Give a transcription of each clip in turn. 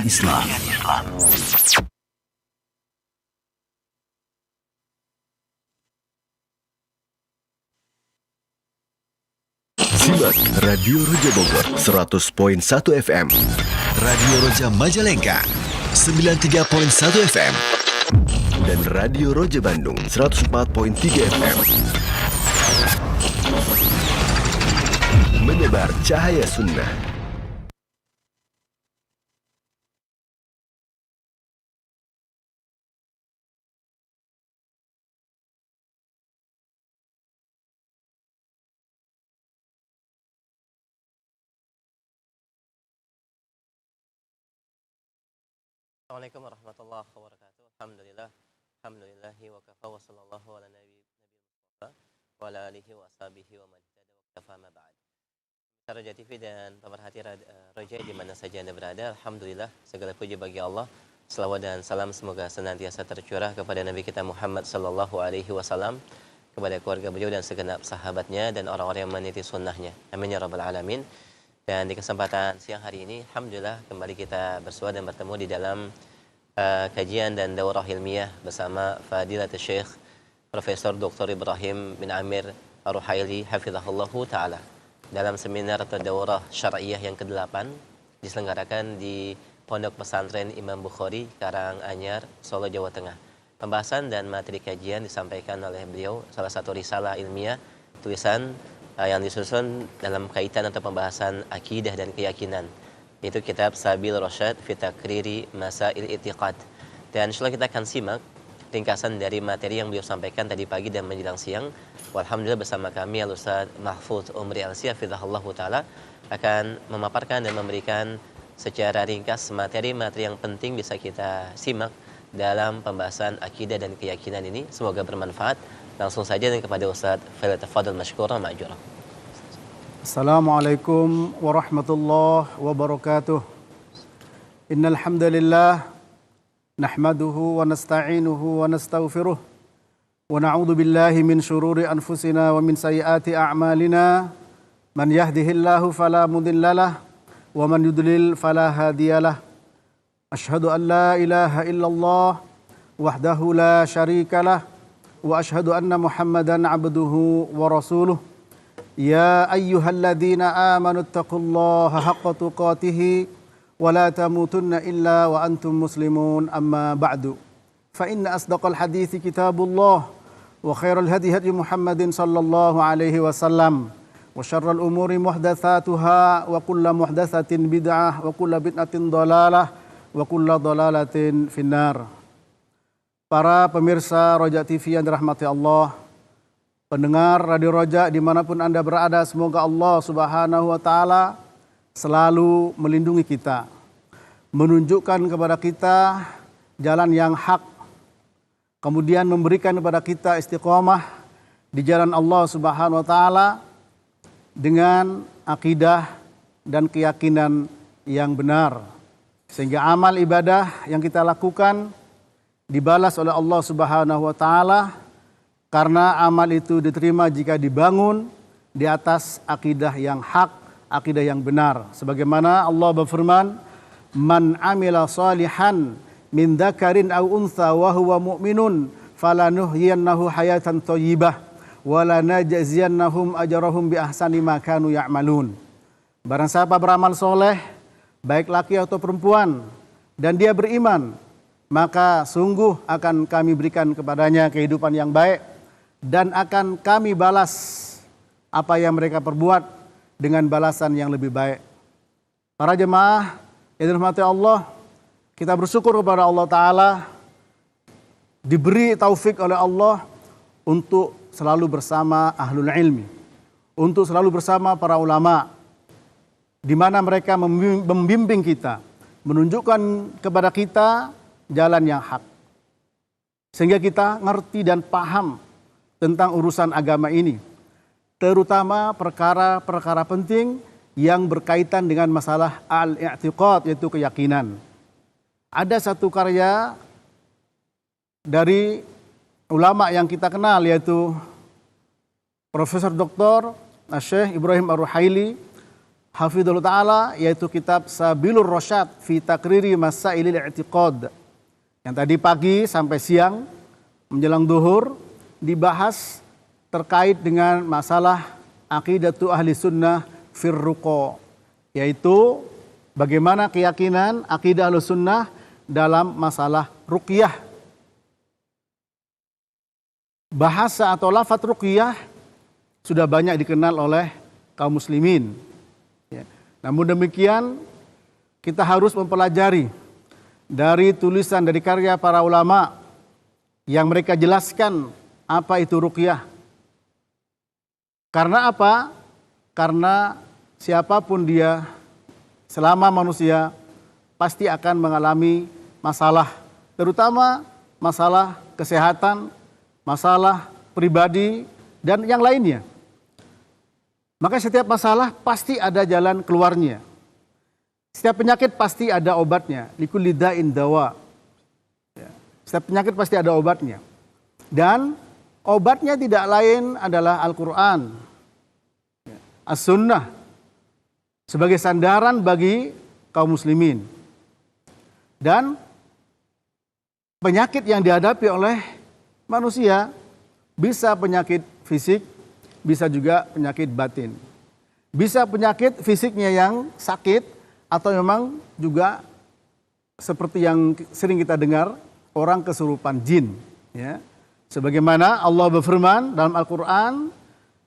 Rukyan Islam. Simak Radio Roja Bogor 100.1 FM, Radio Roja Majalengka 93.1 FM, dan Radio Roja Bandung 104.3 FM. Menyebar cahaya sunnah. Assalamualaikum warahmatullahi wabarakatuh. Alhamdulillahi wa kafa wa sallallahu ala nabi Mustafa wa ala alihi wa ashabihi wa man ihtada wa kafa ma ba'd. Roja TV dan pemerhati Roja di mana saja Anda berada, alhamdulillah segala puji bagi Allah. Selawat dan salam semoga senantiasa tercurah kepada Nabi kita Muhammad sallallahu alaihi wasallam, kepada keluarga beliau dan segenap sahabatnya dan orang-orang yang meniti sunnahnya. Amin ya rabbal alamin. Dan di kesempatan siang hari ini, alhamdulillah kembali kita bersua dan bertemu di dalam kajian dan daurah ilmiah bersama Fadilatul Syekh Profesor Dr. Ibrahim bin Amir Ar-Ruhaili hafizahullahu taala dalam seminar atau daurah syar'iyah yang ke-8 diselenggarakan di Pondok Pesantren Imam Bukhari, Karanganyar, Solo, Jawa Tengah. Pembahasan dan materi kajian disampaikan oleh beliau salah satu risalah ilmiah tulisan yang disusun dalam kaitan atau pembahasan akidah dan keyakinan, yaitu kitab Sabil Rasyad fi Takriri Masail I'tiqad. Dan insyaallah kita akan simak ringkasan dari materi yang beliau sampaikan tadi pagi dan menjelang siang. Alhamdulillah bersama kami Al-Ustaz Mahfuz Umri Al-Si hafizahullahu taala akan memaparkan dan memberikan secara ringkas materi-materi yang penting bisa kita simak dalam pembahasan akidah dan keyakinan ini. Semoga bermanfaat. Langsung saja dan kepada Ustaz, falyatafadhal mashkura ma'jura. Assalamualaikum warahmatullahi wabarakatuh. Innal hamdalillah nahmaduhu wa nasta'inuhu wa nastaghfiruh wa na'udzu billahi min shururi anfusina wa min sayyiati a'malina. Man yahdihillahu fala mudhillalah wa man yudlil fala hadiyalah. Asyhadu an la ilaha illallah wahdahu la syarikalah wa asyhadu anna Muhammadan abduhu wa rasuluh. Ya ayyuhalladzina amanu taqullaha haqqa tuqatih wa la tamutunna illa wa antum muslimun, amma ba'du. Fa inna asdaqal hadithi kitabullah wa khairal hadi hadi Muhammadin sallallahu alaihi wasallam wa syarrul umuri muhdatsatuha wa kullu muhdatsatin bid'ah wa kullu bid'atin dhalalah wa kullu dhalalatin finnar. Para pemirsa Roja TV yang dirahmati Allah, pendengar Radio Roja dimanapun Anda berada, semoga Allah Subhanahu wa Ta'ala selalu melindungi kita, menunjukkan kepada kita jalan yang hak, kemudian memberikan kepada kita istiqomah di jalan Allah Subhanahu wa Ta'ala dengan akidah dan keyakinan yang benar, sehingga amal ibadah yang kita lakukan dibalas oleh Allah Subhanahu wa Ta'ala, karena amal itu diterima jika dibangun di atas akidah yang hak, akidah yang benar. Sebagaimana Allah berfirman, "Man amila salihan min dzakarin aw untha wa huwa mu'minun falanuhyiyannahu hayatan thayyibah wa lanajziyannahum ajrahum bi ahsani ma kanu ya'malun." Barang siapa beramal soleh, baik laki atau perempuan, dan dia beriman, maka sungguh akan kami berikan kepadanya kehidupan yang baik dan akan kami balas apa yang mereka perbuat dengan balasan yang lebih baik. Para jemaah yang dirahmati Allah, kita bersyukur kepada Allah Ta'ala diberi taufik oleh Allah untuk selalu bersama ahlul ilmi, untuk selalu bersama para ulama, di mana mereka membimbing kita, menunjukkan kepada kita jalan yang hak, sehingga kita ngerti dan paham tentang urusan agama ini, terutama perkara-perkara penting yang berkaitan dengan masalah al-i'tiqad, yaitu keyakinan. Ada satu karya dari ulama yang kita kenal, yaitu Profesor Dr. Syekh Ibrahim Ar-Ruhaili hafidhullah ta'ala, yaitu kitab Sabilur Rasyad fi Takriri Masailil I'tiqad. Yang tadi pagi sampai siang menjelang duhur dibahas terkait dengan masalah aqidatu ahli sunnah fir ruqa, yaitu bagaimana keyakinan akidah ahli sunnah dalam masalah ruqyah. Bahasa atau lafaz ruqyah sudah banyak dikenal oleh kaum muslimin. Ya. Namun demikian kita harus mempelajari dari tulisan dari karya para ulama yang mereka jelaskan apa itu ruqyah. Karena apa? Karena siapapun dia selama manusia pasti akan mengalami masalah, terutama masalah kesehatan, masalah pribadi dan yang lainnya. Maka setiap masalah pasti ada jalan keluarnya. Setiap penyakit pasti ada obatnya. Likulli da'in dawa. Setiap penyakit pasti ada obatnya. Dan obatnya tidak lain adalah Al-Quran, As-Sunnah, sebagai sandaran bagi kaum muslimin. Dan penyakit yang dihadapi oleh manusia bisa penyakit fisik, bisa juga penyakit batin. Bisa penyakit fisiknya yang sakit, atau memang juga seperti yang sering kita dengar, orang kesurupan jin. Ya. Sebagaimana Allah berfirman dalam Al-Quran,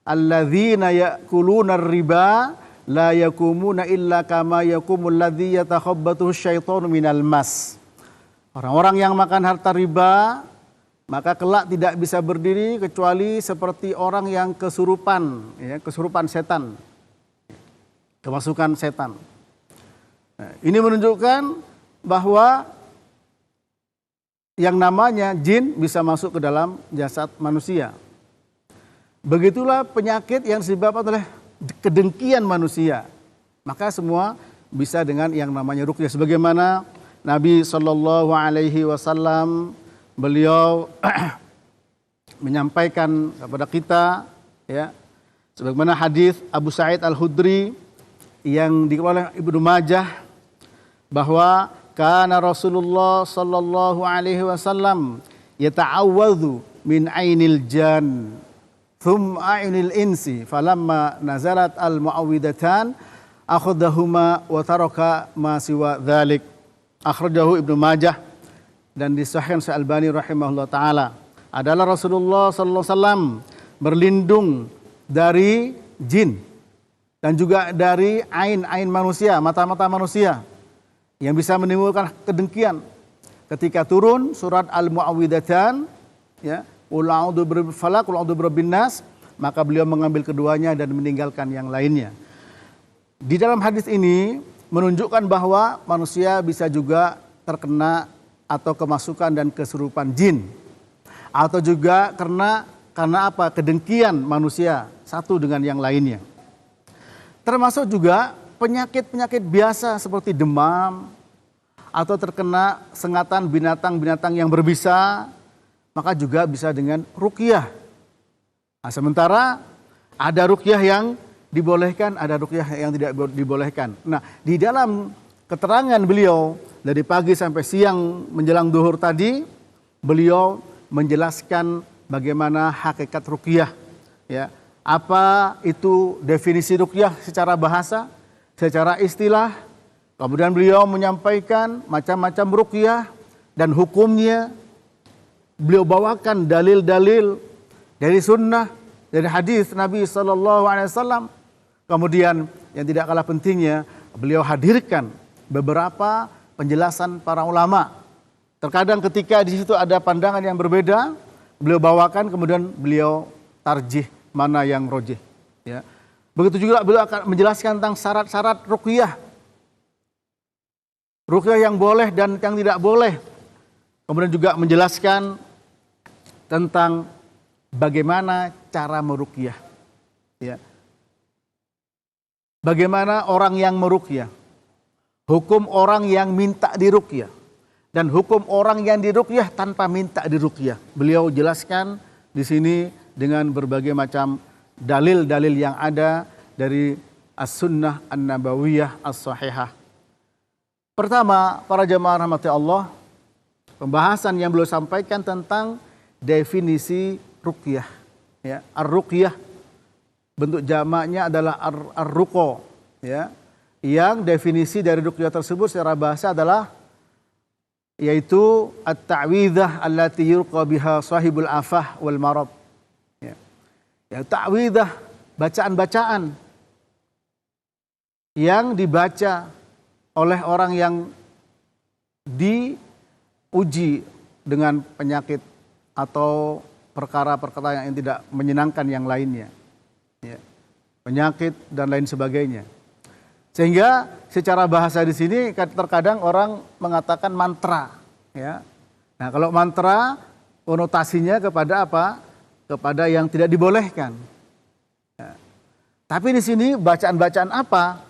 alladzina ya'kuluna riba la yakumuna illa kama yakumul ladzi yatakhabbathu syaitanu minal mas. Orang-orang yang makan harta riba maka kelak tidak bisa berdiri kecuali seperti orang yang kesurupan, ya, kesurupan setan, kemasukan setan. Nah, ini menunjukkan bahwa yang namanya jin bisa masuk ke dalam jasad manusia. Begitulah penyakit yang disebabkan oleh kedengkian manusia. Maka semua bisa dengan yang namanya ruqyah. Sebagaimana Nabi SAW beliau menyampaikan kepada kita, ya, sebagaimana hadis Abu Sa'id Al-Khudri yang dikeluarkan oleh Ibnu Majah, bahwa kana Rasulullah sallallahu alaihi wasallam yata'awwadhu min ainil jan thumma ainil insi falamma nazalat al muawwidatan akhadahuma wa taraka ma siwa dzalik. Akhrajahu Ibnu Majah dan disahihkan Syekh Albani rahimahullah taala. Adalah Rasulullah sallallahu alaihi wasallam berlindung dari jin dan juga dari ain manusia, mata-mata manusia yang bisa menimbulkan kedengkian. Ketika turun surat Al-Mu'awwidatan, ya, qul a'udzu birabbil falaq, qul a'udzu birabbin nas, maka beliau mengambil keduanya dan meninggalkan yang lainnya. Di dalam hadis ini menunjukkan bahwa manusia bisa juga terkena atau kemasukan dan kesurupan jin, atau juga karena apa? Kedengkian manusia satu dengan yang lainnya. Termasuk juga penyakit-penyakit biasa seperti demam atau terkena sengatan binatang-binatang yang berbisa, maka juga bisa dengan ruqyah. Nah, sementara ada ruqyah yang dibolehkan, ada ruqyah yang tidak dibolehkan. Nah, di dalam keterangan beliau dari pagi sampai siang menjelang duhur tadi, beliau menjelaskan bagaimana hakikat ruqyah, ya. Apa itu definisi ruqyah secara bahasa, secara istilah. Kemudian beliau menyampaikan macam-macam ruqyah dan hukumnya. Beliau bawakan dalil-dalil dari sunnah, dari hadis Nabi SAW. Kemudian yang tidak kalah pentingnya, beliau hadirkan beberapa penjelasan para ulama. Terkadang ketika di situ ada pandangan yang berbeda, beliau bawakan, kemudian beliau tarjih mana yang rojih. Ya. Begitu juga beliau akan menjelaskan tentang syarat-syarat ruqyah. Ruqyah yang boleh dan yang tidak boleh. Kemudian juga menjelaskan tentang bagaimana cara meruqyah. Ya. Bagaimana orang yang meruqyah. Hukum orang yang minta diruqyah. Dan hukum orang yang diruqyah tanpa minta diruqyah. Beliau jelaskan di sini dengan berbagai macam dalil-dalil yang ada dari as-sunnah an-nabawiyah as-sahihah. Pertama, para jamaah rahmati Allah, pembahasan yang beliau sampaikan tentang definisi ruqyah. Ya, ar-ruqyah bentuk jamaknya adalah ar-ruqa, ya. Yang definisi dari ruqyah tersebut secara bahasa adalah yaitu at-ta'widhah allati yurqa biha sahibul afah wal marad. Ya. Ya, ta'widhah, bacaan-bacaan yang dibaca oleh orang yang diuji dengan penyakit atau perkara-perkara yang tidak menyenangkan yang lainnya, ya, penyakit dan lain sebagainya. Sehingga secara bahasa di sini terkadang orang mengatakan mantra, ya. Nah, kalau mantra konotasinya kepada apa? Kepada yang tidak dibolehkan. Ya. Tapi di sini bacaan-bacaan apa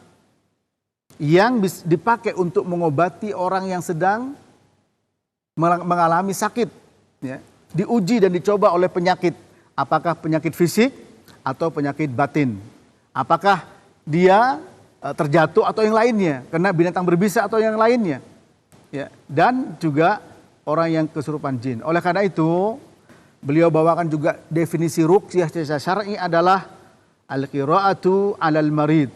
yang dipakai untuk mengobati orang yang sedang mengalami sakit, ya, diuji dan dicoba oleh penyakit, apakah penyakit fisik atau penyakit batin, apakah dia terjatuh atau yang lainnya, kena binatang berbisa atau yang lainnya, ya, dan juga orang yang kesurupan jin. Oleh karena itu beliau bawakan juga definisi ruqyah secara syar'i adalah al-qira'atu 'alal marid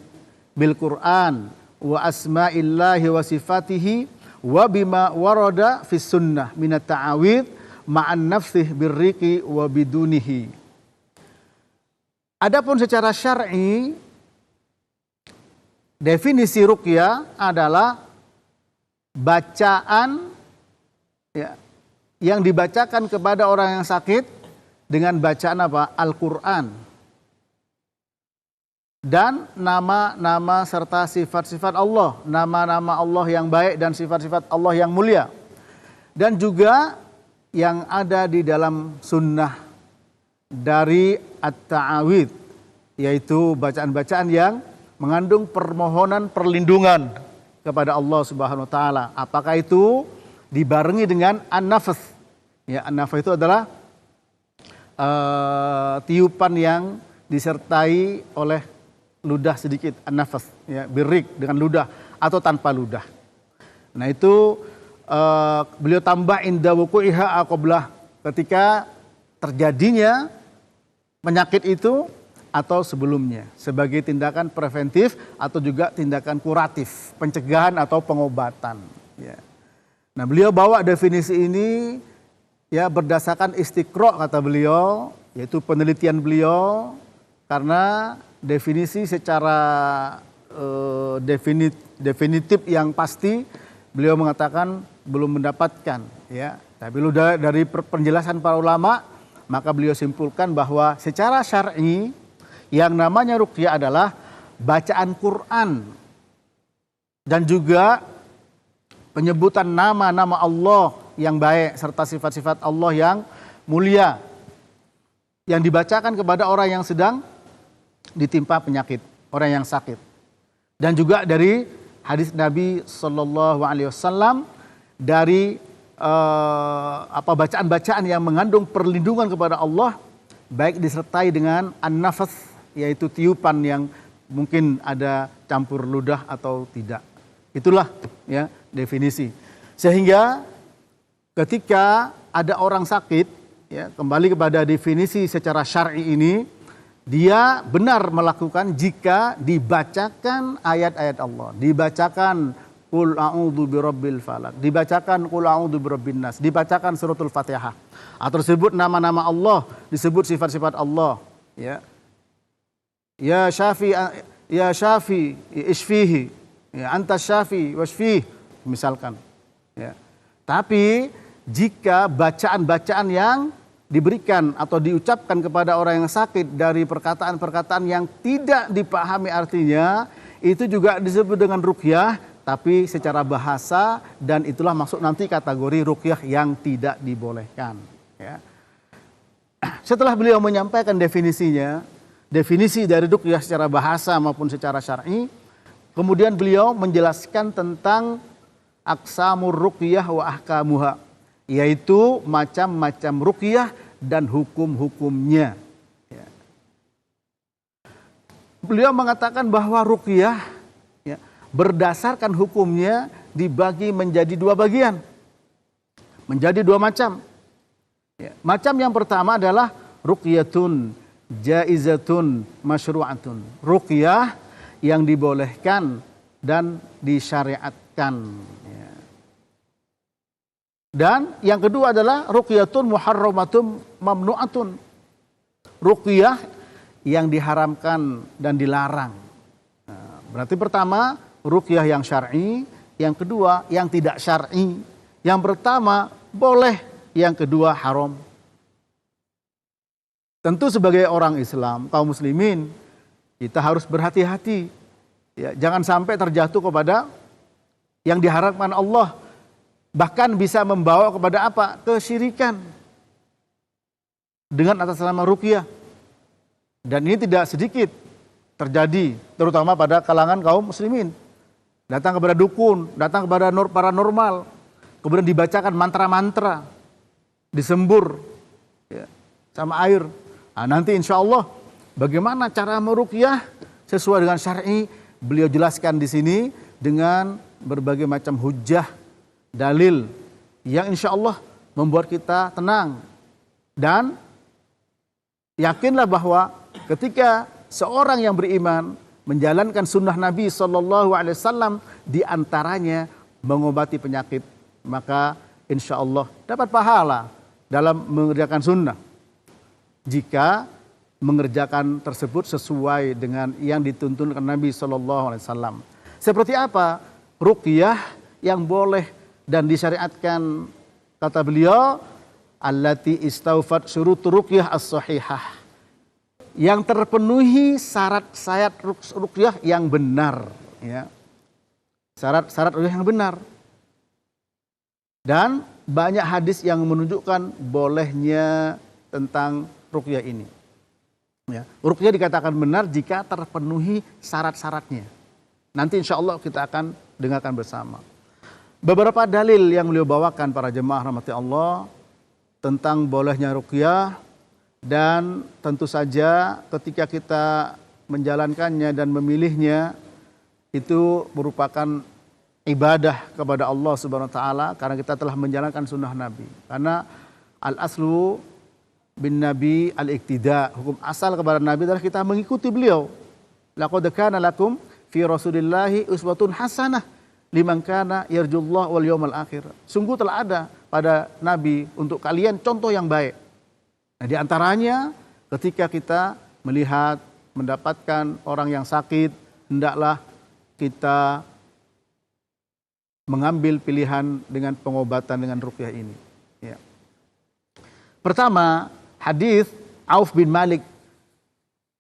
bil Qur'an wa asma'illahi wa sifatihi wa bima warada fis sunnah minat ta'awid ma'an nafsih birriqi wa bidunihi. Adapun secara syar'i definisi ruqyah adalah bacaan, ya, yang dibacakan kepada orang yang sakit dengan bacaan apa? Al-Qur'an. Dan nama-nama serta sifat-sifat Allah, nama-nama Allah yang baik dan sifat-sifat Allah yang mulia. Dan juga yang ada di dalam sunnah dari at-ta'awid, yaitu bacaan-bacaan yang mengandung permohonan perlindungan kepada Allah Subhanahu wa taala. Apakah itu dibarengi dengan an-nafas? Ya, an-nafas itu adalah tiupan yang disertai oleh ludah sedikit, an-nafas, ya, birrik dengan ludah atau tanpa ludah. Nah, itu beliau tambah inda wuqu'iha aqblah, ketika terjadinya penyakit itu atau sebelumnya, sebagai tindakan preventif atau juga tindakan kuratif, pencegahan atau pengobatan, ya. Nah, beliau bawa definisi ini, ya, berdasarkan istiqra' kata beliau, yaitu penelitian beliau, karena definisi secara definitif yang pasti beliau mengatakan belum mendapatkan, ya. Tapi dari penjelasan para ulama, maka beliau simpulkan bahwa secara syar'i yang namanya ruqyah adalah bacaan Quran dan juga penyebutan nama-nama Allah yang baik serta sifat-sifat Allah yang mulia yang dibacakan kepada orang yang sedang ditimpa penyakit, orang yang sakit. Dan juga dari hadis Nabi Shallallahu Alaihi Wasallam dari bacaan-bacaan yang mengandung perlindungan kepada Allah, baik disertai dengan an-nafas, yaitu tiupan yang mungkin ada campur ludah atau tidak. Itulah, ya, definisi. Sehingga ketika ada orang sakit, ya, kembali kepada definisi secara syar'i ini, dia benar melakukan jika dibacakan ayat-ayat Allah, dibacakan Qul a'udzu birabbil falaq, dibacakan Qul a'udzu birabbin nas, dibacakan suratul Fatihah, atau disebut nama-nama Allah, disebut sifat-sifat Allah, ya. Ya Syafi isfihi, ya, anta Syafi wasfih, misalkan, ya. Tapi jika bacaan-bacaan yang diberikan atau diucapkan kepada orang yang sakit dari perkataan-perkataan yang tidak dipahami artinya, itu juga disebut dengan ruqyah, tapi secara bahasa, dan itulah masuk nanti kategori ruqyah yang tidak dibolehkan, ya. Setelah beliau menyampaikan definisinya, definisi dari ruqyah secara bahasa maupun secara syar'i, kemudian beliau menjelaskan tentang aqsamur ruqyah wa ahkamuha, yaitu macam-macam ruqyah dan hukum-hukumnya. beliau mengatakan bahwa ruqyah ya, berdasarkan hukumnya dibagi menjadi dua bagian, menjadi dua macam. Ya, macam yang pertama adalah ruqyatun jaizatun masyru'atun, ruqyah yang dibolehkan dan disyariatkan. Ya. Dan yang kedua adalah ruqyatun muharramatun mamnu'atun, ruqyah yang diharamkan dan dilarang. Nah, berarti pertama ruqyah yang syar'i, yang kedua yang tidak syar'i. Yang pertama boleh, yang kedua haram. Tentu sebagai orang Islam, kaum muslimin, kita harus berhati-hati. Ya, jangan sampai terjatuh kepada yang diharapkan Allah. Bahkan bisa membawa kepada apa? Kesyirikan. Dengan atas nama ruqyah. Dan ini tidak sedikit terjadi, terutama pada kalangan kaum muslimin. Datang kepada dukun, datang kepada paranormal, kemudian dibacakan mantra-mantra, disembur ya, sama air. Nah, nanti insya Allah bagaimana cara meruqyah sesuai dengan syar'i, beliau jelaskan di sini dengan berbagai macam hujjah, dalil yang insya Allah membuat kita tenang. Dan yakinlah bahwa ketika seorang yang beriman menjalankan sunnah Nabi SAW, di antaranya mengobati penyakit, maka insya Allah dapat pahala dalam mengerjakan sunnah. Jika mengerjakan tersebut sesuai dengan yang dituntunkan Nabi SAW. Seperti apa ruqyah yang boleh dan disyariatkan? Kata beliau, allati istawfat syurutu ruqyah as-sahihah, yang terpenuhi syarat-syarat ruqyah yang benar, ya. Syarat-syarat ruqyah yang benar. Dan banyak hadis yang menunjukkan bolehnya tentang ruqyah ini. Ya, ruqyah dikatakan benar jika terpenuhi syarat-syaratnya. Nanti insya Allah kita akan dengarkan bersama. Beberapa dalil yang beliau bawakan para jemaah rahmati Allah tentang bolehnya ruqyah, dan tentu saja ketika kita menjalankannya dan memilihnya itu merupakan ibadah kepada Allah Subhanahu wa taala, karena kita telah menjalankan sunnah Nabi. Karena al-aslu bin Nabi al-iktida, hukum asal kepada Nabi adalah kita mengikuti beliau. Laqad kana lakum fi Rasulillahi uswatun hasanah liman kana yarjullah wal yawmal akhir. Sungguh telah ada pada Nabi untuk kalian contoh yang baik. Nah, di antaranya ketika kita melihat, mendapatkan orang yang sakit, hendaklah kita mengambil pilihan dengan pengobatan dengan ruqyah ini. Ya. Pertama, hadis Auf bin Malik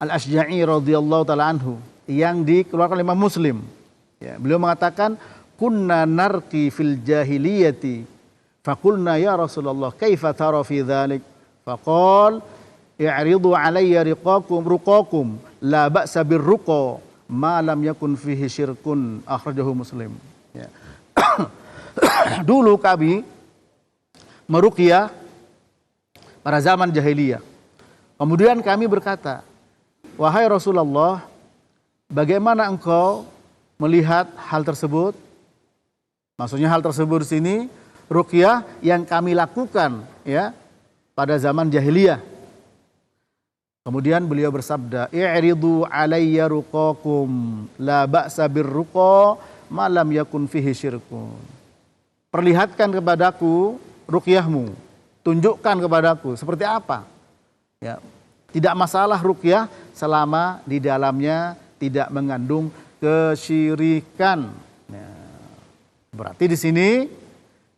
Al-Ashja'i radhiyallahu taala anhu yang dikeluarkan oleh Imam Muslim. Ya, beliau mengatakan, kunna narqi fil jahiliyati faqulna ya Rasulullah kaifa tara fi dzalik? Faqal i'ridu alayya ruqakum la ba'sa birruqa ma lam yakun fihi syirkun, akhrajahu Muslim. Ya. Dulu kami meruqyah pada zaman jahiliyah. Kemudian kami berkata, wahai Rasulullah, bagaimana engkau melihat hal tersebut? Maksudnya hal tersebut di sini ruqyah yang kami lakukan ya pada zaman jahiliyah. Kemudian beliau bersabda, i'ridu alayya ruqakum la ba'sa birruqa ma lam yakun fihi syirkun. Perlihatkan kepadaku ruqyahmu, tunjukkan kepadaku seperti apa. Ya, tidak masalah ruqyah selama di dalamnya tidak mengandung kesyirikan. Ya, berarti di sini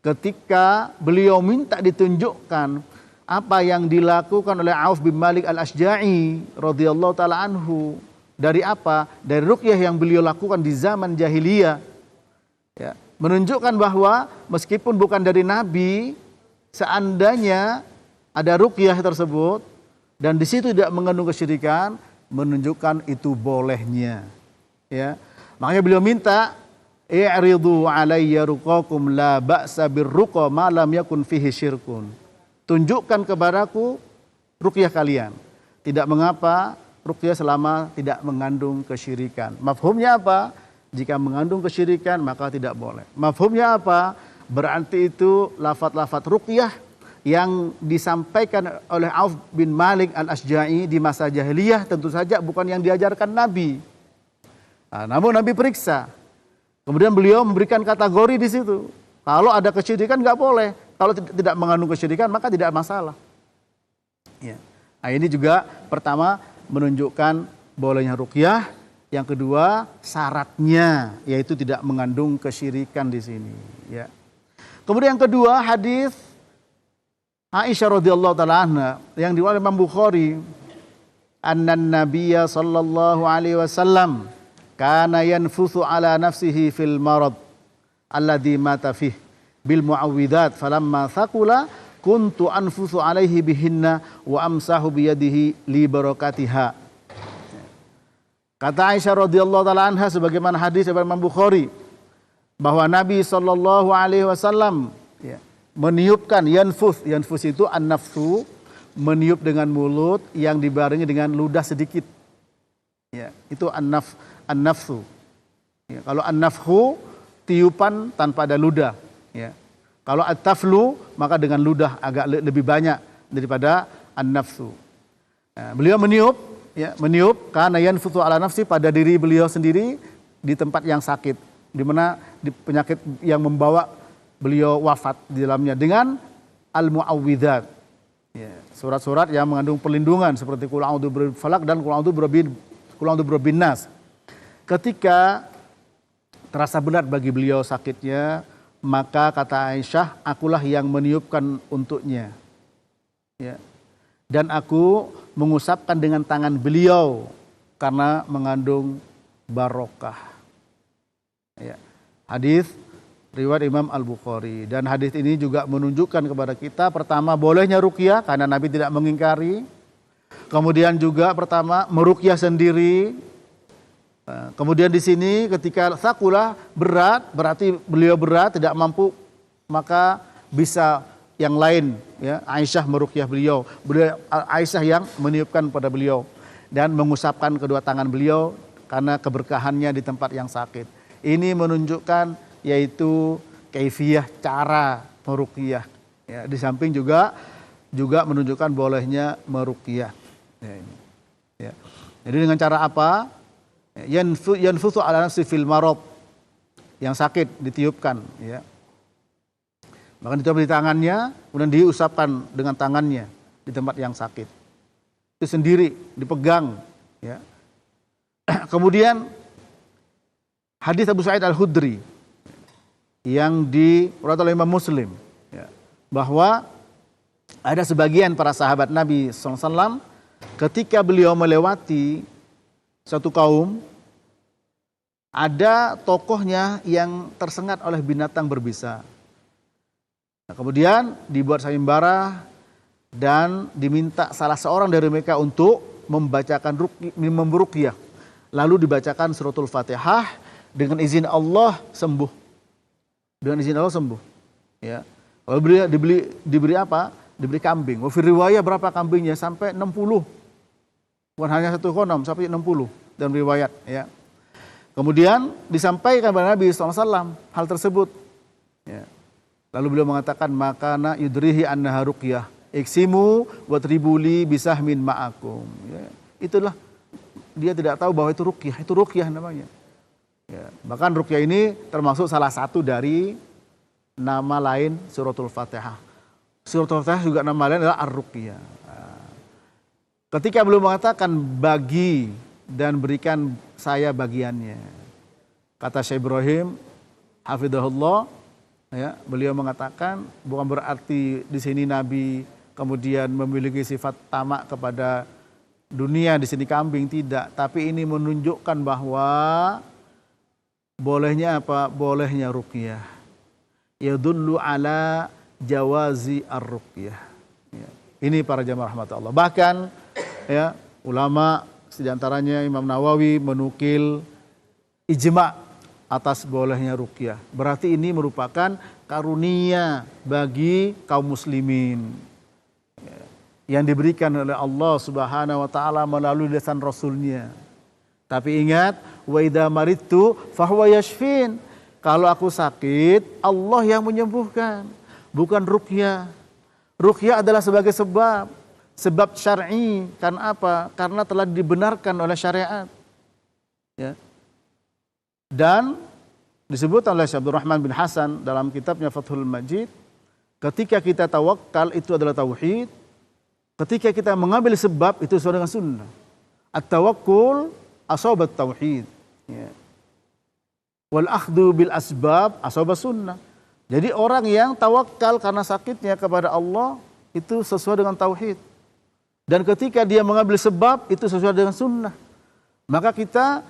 ketika beliau minta ditunjukkan apa yang dilakukan oleh Auf bin Malik Al-Ashja'i radhiyallahu taala anhu, dari apa? Dari ruqyah yang beliau lakukan di zaman jahiliyah. Ya, menunjukkan bahwa meskipun bukan dari Nabi, seandainya ada ruqyah tersebut dan di situ tidak mengandung kesyirikan, menunjukkan itu bolehnya. Ya, makanya beliau minta, i'ridu alayya ruqakum la ba'sa birruqa ma lam yakun fihi syirkun. Tunjukkan kepadaku ruqyah kalian. Tidak mengapa ruqyah selama tidak mengandung kesyirikan. Mafhumnya apa? Jika mengandung kesyirikan maka tidak boleh. Mafhumnya apa? Berarti itu lafaz-lafaz ruqyah yang disampaikan oleh Auf bin Malik al-Asja'i di masa jahiliyah tentu saja bukan yang diajarkan Nabi. Nah, namun Nabi periksa. Kemudian beliau memberikan kategori di situ. Kalau ada kesyirikan nggak boleh. Kalau tidak mengandung kesyirikan maka tidak masalah. Ya. Nah, ini juga pertama menunjukkan bolehnya ruqyah. Yang kedua syaratnya yaitu tidak mengandung kesyirikan di sini. Ya. Kemudian yang kedua hadis Aisyah radhiyallahu taala anha yang diriwayatkan Imam Bukhari, annan nabiyya sallallahu alaihi wasallam kana yanfuthu ala nafsihi fil marad alladhi mata fih bil muawwidat falamma thaqula kuntu anfuthu alaihi bihinna wa amsahu biyadihi li barakatiha. Kata Aisyah radhiyallahu taala anha sebagaimana hadis dari Imam Bukhari bahwa Nabi sallallahu alaihi wasallam meniupkan yanfus itu an-nafsu, meniup dengan mulut yang dibarengi dengan ludah sedikit. Ya, itu an-nafsu. Ya, kalau an-nafhu tiupan tanpa ada ludah, ya. Kalau at-taflu maka dengan ludah agak lebih banyak daripada an-nafsu. Nah, beliau meniup karena yanfuthu ala nafsi pada diri beliau sendiri di tempat yang sakit, di mana di penyakit yang membawa beliau wafat di dalamnya dengan al-muawwidzat. Ya, surat-surat yang mengandung perlindungan seperti qul a'udzu birabbil falaq dan qul a'udzu birabbin nas. Ketika terasa berat bagi beliau sakitnya, maka kata Aisyah, akulah yang meniupkan untuknya. Ya. Dan aku mengusapkan dengan tangan beliau karena mengandung barokah. Ya. Hadis riwayat Imam Al-Bukhari, dan hadis ini juga menunjukkan kepada kita pertama bolehnya ruqyah karena Nabi tidak mengingkari. Kemudian juga pertama meruqyah sendiri. Kemudian di sini ketika sakulah berat, berarti beliau berat tidak mampu, maka bisa yang lain, ya, Aisyah meruqyah beliau, Aisyah yang meniupkan pada beliau dan mengusapkan kedua tangan beliau karena keberkahannya di tempat yang sakit. Ini menunjukkan yaitu kaifiyah cara meruqyah. Ya, di samping juga menunjukkan bolehnya meruqyah. Ya, ini. Ya. Jadi dengan cara apa? Yanfuthu ala nafsi fil marad, yang sakit ditiupkan, ya. Maka ditiup di tangannya, kemudian diusapkan dengan tangannya di tempat yang sakit. Itu sendiri dipegang, ya. Kemudian hadis Abu Sa'id Al-Khudri yang diriwayatkan oleh Imam Muslim, ya, bahwa ada sebagian para sahabat Nabi SAW ketika beliau melewati satu kaum, ada tokohnya yang tersengat oleh binatang berbisa. Nah, kemudian dibuat sayembara dan diminta salah seorang dari mereka untuk membacakan meruqyah. Lalu dibacakan suratul Fatihah, dengan izin Allah sembuh. Dengan izin Allah sembuh. Ya. Lalu diberi apa? Diberi kambing. Wa fi riwayah berapa kambingnya? Sampai 60. Bukan hanya satu konom, sampai 60 dalam riwayat. Ya. Kemudian disampaikan kepada Nabi SAW hal tersebut. Ya. Lalu beliau mengatakan, makana yudrihi annaha ruqyah, iksimu watribuli bisahmin ma'akum. Ya. Itulah, dia tidak tahu bahwa itu ruqyah namanya. Ya. Bahkan ruqyah ini termasuk salah satu dari nama lain suratul Fatihah. Suratul Fatihah juga nama lain adalah ar-ruqyah. Ketika beliau mengatakan bagi dan berikan saya bagiannya, kata Syekh Ibrahim hafizahullah, ya, beliau mengatakan bukan berarti di sini Nabi kemudian memiliki sifat tamak kepada dunia, di sini kambing, tidak, tapi ini menunjukkan bahwa bolehnya apa? Bolehnya ruqyah. Yadullu ala jawazi ar-ruqyah. Ya. Ini para jamaah rahmat Allah. Bahkan ya, ulama diantaranya Imam Nawawi menukil ijma' atas bolehnya ruqyah. Berarti ini merupakan karunia bagi kaum muslimin. Ya. yang diberikan oleh Allah Subhanahu wa taala melalui lisan Rasulnya. Tapi ingat, wa idza maridtu fahuwa yashfin. Kalau aku sakit, Allah yang menyembuhkan, bukan ruqyah. Ruqyah adalah sebagai sebab syar'i. Karena apa? Karena telah dibenarkan oleh syariat. Ya. Dan disebut oleh Syekh Abdul Rahman bin Hasan dalam kitabnya Fathul Majid, ketika kita tawakal itu adalah tauhid. Ketika kita mengambil sebab itu sesuai dengan sunnah. At-tawakkul asabat tauhid. Ya. Wal akhdu bil asbab asabat sunnah. Jadi orang yang tawakal karena sakitnya kepada Allah itu sesuai dengan tauhid. Dan ketika dia mengambil sebab itu sesuai dengan sunnah. Maka kita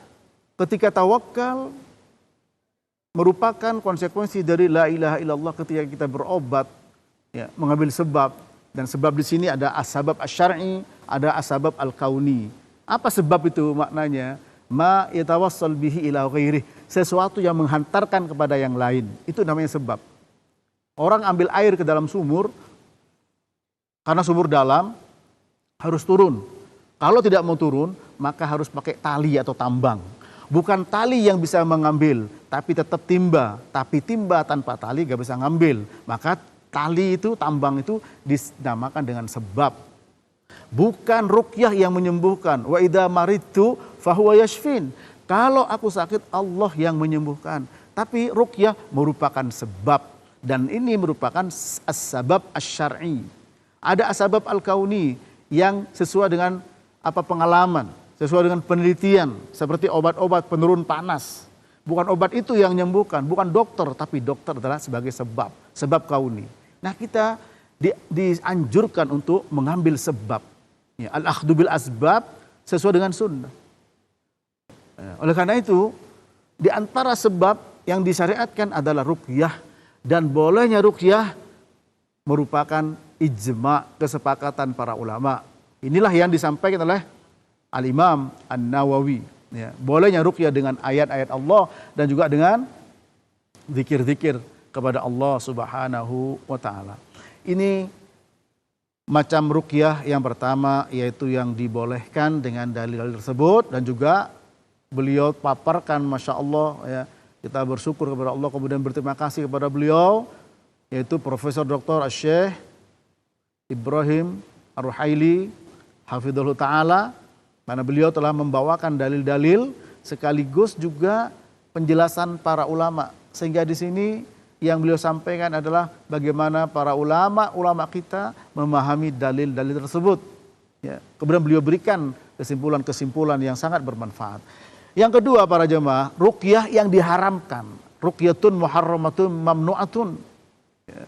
ketika tawakal merupakan konsekuensi dari la ilaha illallah ketika kita berobat, ya, mengambil sebab. Dan sebab di sini ada asbab asy-syar'i, ada asbab al-kauni. Apa sebab itu maknanya? Ma yatawassal bihi ila ghairi, sesuatu yang menghantarkan kepada yang lain. Itu namanya sebab. Orang ambil air ke dalam sumur, karena sumur dalam harus turun. Kalau tidak mau turun, maka harus pakai tali atau tambang. Bukan tali yang bisa mengambil, tapi tetap timba. Tapi timba tanpa tali gak bisa ngambil. Maka tali itu, tambang itu dinamakan dengan sebab. Bukan ruqyah yang menyembuhkan. Wa idza maridtu fahuwa yashfin. Kalau aku sakit, Allah yang menyembuhkan. Tapi ruqyah merupakan sebab. Dan ini merupakan as-sabab asy-syar'i. Ada as-sabab al-kauni yang sesuai dengan pengalaman, sesuai dengan penelitian, seperti obat-obat penurun panas. Bukan obat itu yang menyembuhkan, bukan dokter, tapi dokter adalah sebagai sebab kauni. Nah, kita dianjurkan untuk mengambil sebab. Ya, al-akhdhu bil asbab sesuai dengan sunnah. Ya, oleh karena itu, di antara sebab yang disyariatkan adalah ruqyah, dan bolehnya ruqyah merupakan ijma', kesepakatan para ulama. Inilah yang disampaikan oleh Al-Imam An-Nawawi. Ya, bolehnya ruqyah dengan ayat-ayat Allah dan juga dengan zikir-zikir kepada Allah Subhanahu wa taala. Ini macam ruqyah yang pertama, yaitu yang dibolehkan dengan dalil-dalil tersebut, dan juga beliau paparkan, Masya Allah, ya, kita bersyukur kepada Allah, kemudian berterima kasih kepada beliau, yaitu Profesor Dr. Syekh Ibrahim Ar-Ruhaili hafizahullah taala, mana beliau telah membawakan dalil-dalil sekaligus juga penjelasan para ulama, sehingga di sini yang beliau sampaikan adalah bagaimana para ulama kita memahami dalil-dalil tersebut. Ya, kemudian beliau berikan kesimpulan-kesimpulan yang sangat bermanfaat. Yang kedua para jemaah, ruqyah yang diharamkan. Ruqyatun muharramatun mamnu'atun. Ya.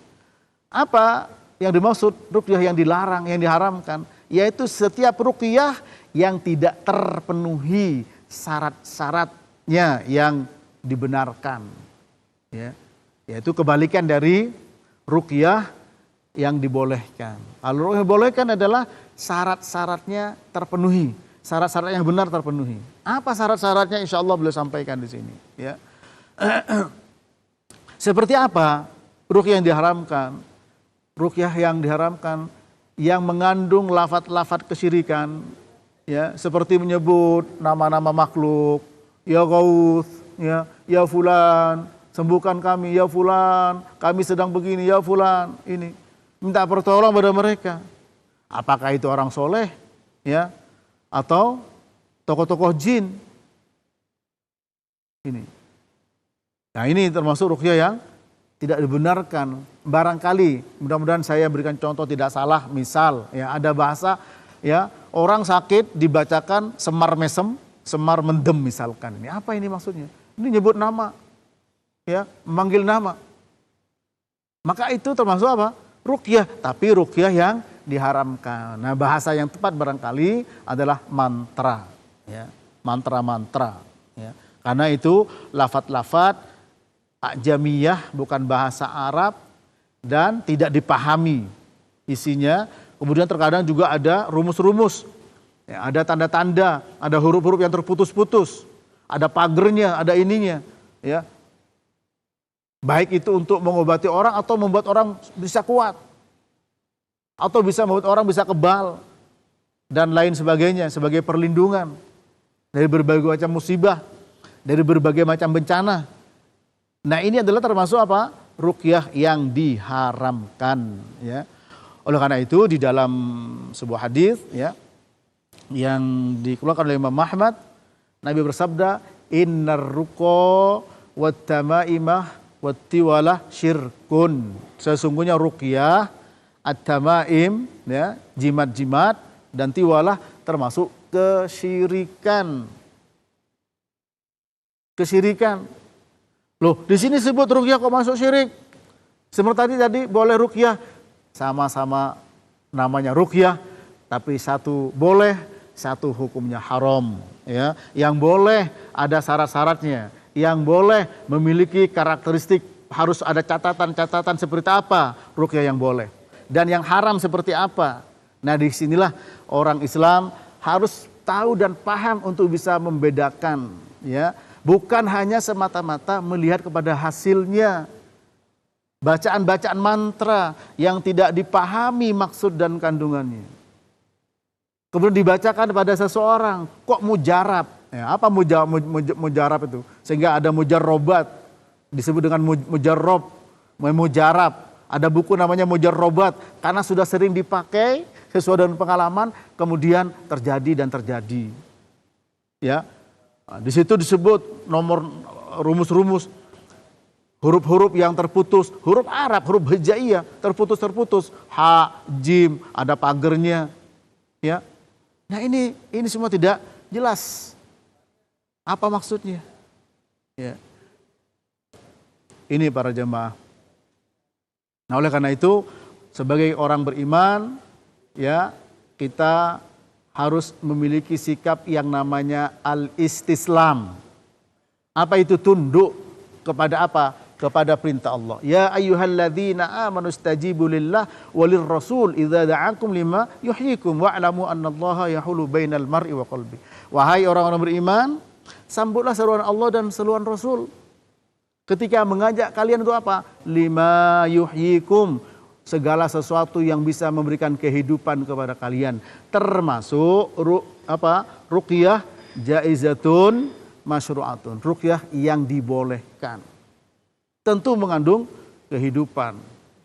Apa yang dimaksud ruqyah yang dilarang, yang diharamkan? Yaitu setiap ruqyah yang tidak terpenuhi syarat-syaratnya yang dibenarkan. Ya. Yaitu kebalikan dari ruqyah yang dibolehkan. Kalau yang dibolehkan adalah syarat-syaratnya terpenuhi, syarat-syarat yang benar terpenuhi. Apa syarat-syaratnya? Insya Allah beliau sampaikan di sini. Ya. Seperti apa ruqyah yang diharamkan? Ruqyah yang diharamkan yang mengandung lafaz-lafaz kesyirikan, ya, seperti menyebut nama-nama makhluk, ya Gauth, ya fulan, sembuhkan kami, ya fulan, kami sedang begini, ya fulan, ini. Minta pertolongan pada mereka. Apakah itu orang soleh, ya, atau tokoh-tokoh jin? Ini. Nah, ini termasuk ruqyah yang tidak dibenarkan. Barangkali, mudah-mudahan saya berikan contoh tidak salah, misal, ya, ada bahasa, ya, orang sakit dibacakan semar mesem, semar mendem misalkan. Ini apa ini maksudnya? Ini nyebut nama. Ya, memanggil nama. Maka itu termasuk apa? Ruqyah, tapi ruqyah yang diharamkan. Nah, bahasa yang tepat barangkali adalah mantra, ya. Mantra-mantra, ya. Karena itu lafaz-lafaz ajamiyah, bukan bahasa Arab, dan tidak dipahami isinya. Kemudian terkadang juga ada rumus-rumus, ya, ada tanda-tanda, ada huruf-huruf yang terputus-putus, ada pagernya, ada ininya, ya. Baik itu untuk mengobati orang atau membuat orang bisa kuat. atau bisa membuat orang bisa kebal dan lain sebagainya sebagai perlindungan dari berbagai macam musibah, dari berbagai macam bencana. Nah, ini adalah termasuk apa? Ruqyah yang diharamkan, ya. Oleh karena itu di dalam sebuah hadis, ya, yang dikeluarkan oleh Imam Ahmad, Nabi bersabda, "Innar ruqa wat tamaimah wat tiwalah syirkun." Sesungguhnya ruqyah, at-tamaim, ya, jimat-jimat dan tiwalah termasuk kesyirikan. Kesyirikan. Loh, di sini sebut ruqyah kok masuk syirik? Seperti tadi boleh ruqyah, sama-sama namanya ruqyah, tapi satu boleh, satu hukumnya haram, ya. Yang boleh ada syarat-syaratnya, yang boleh memiliki karakteristik, harus ada catatan-catatan seperti apa ruqyah yang boleh, dan yang haram seperti apa. Nah, disinilah orang Islam harus tahu dan paham untuk bisa membedakan, ya. Bukan hanya semata-mata melihat kepada hasilnya, bacaan-bacaan mantra yang tidak dipahami maksud dan kandungannya. Kemudian dibacakan pada seseorang, kok mujarab? Ya, apa mujarab itu? Sehingga ada mujarrobat, disebut dengan mujarrob, mujarab. Ada buku namanya mujarrobat, karena sudah sering dipakai sesuai dengan pengalaman, kemudian terjadi dan terjadi. Ya, di situ disebut nomor rumus-rumus, huruf-huruf yang terputus, huruf Arab, huruf hijaiyah, terputus-terputus, ha, jim, ada pagernya, ya. Nah, ini semua tidak jelas apa maksudnya, ya. Ini para jemaah. Nah, oleh karena itu sebagai orang beriman, ya, kita harus memiliki sikap yang namanya al-istislam. Apa itu? Tunduk kepada apa? Kepada perintah Allah. Ya ayyuhalladzina amanu stajibu lillah walir rasul idza da'akum lima yuhyikum wa'lamu annallaha yahulu bainal mar'i wa qalbi. Wahai orang-orang beriman, sambutlah seruan Allah dan seruan Rasul ketika mengajak kalian untuk apa? Lima yuhyikum, segala sesuatu yang bisa memberikan kehidupan kepada kalian, termasuk ruqyah jaizatun masyru'atun, ruqyah yang dibolehkan, tentu mengandung kehidupan,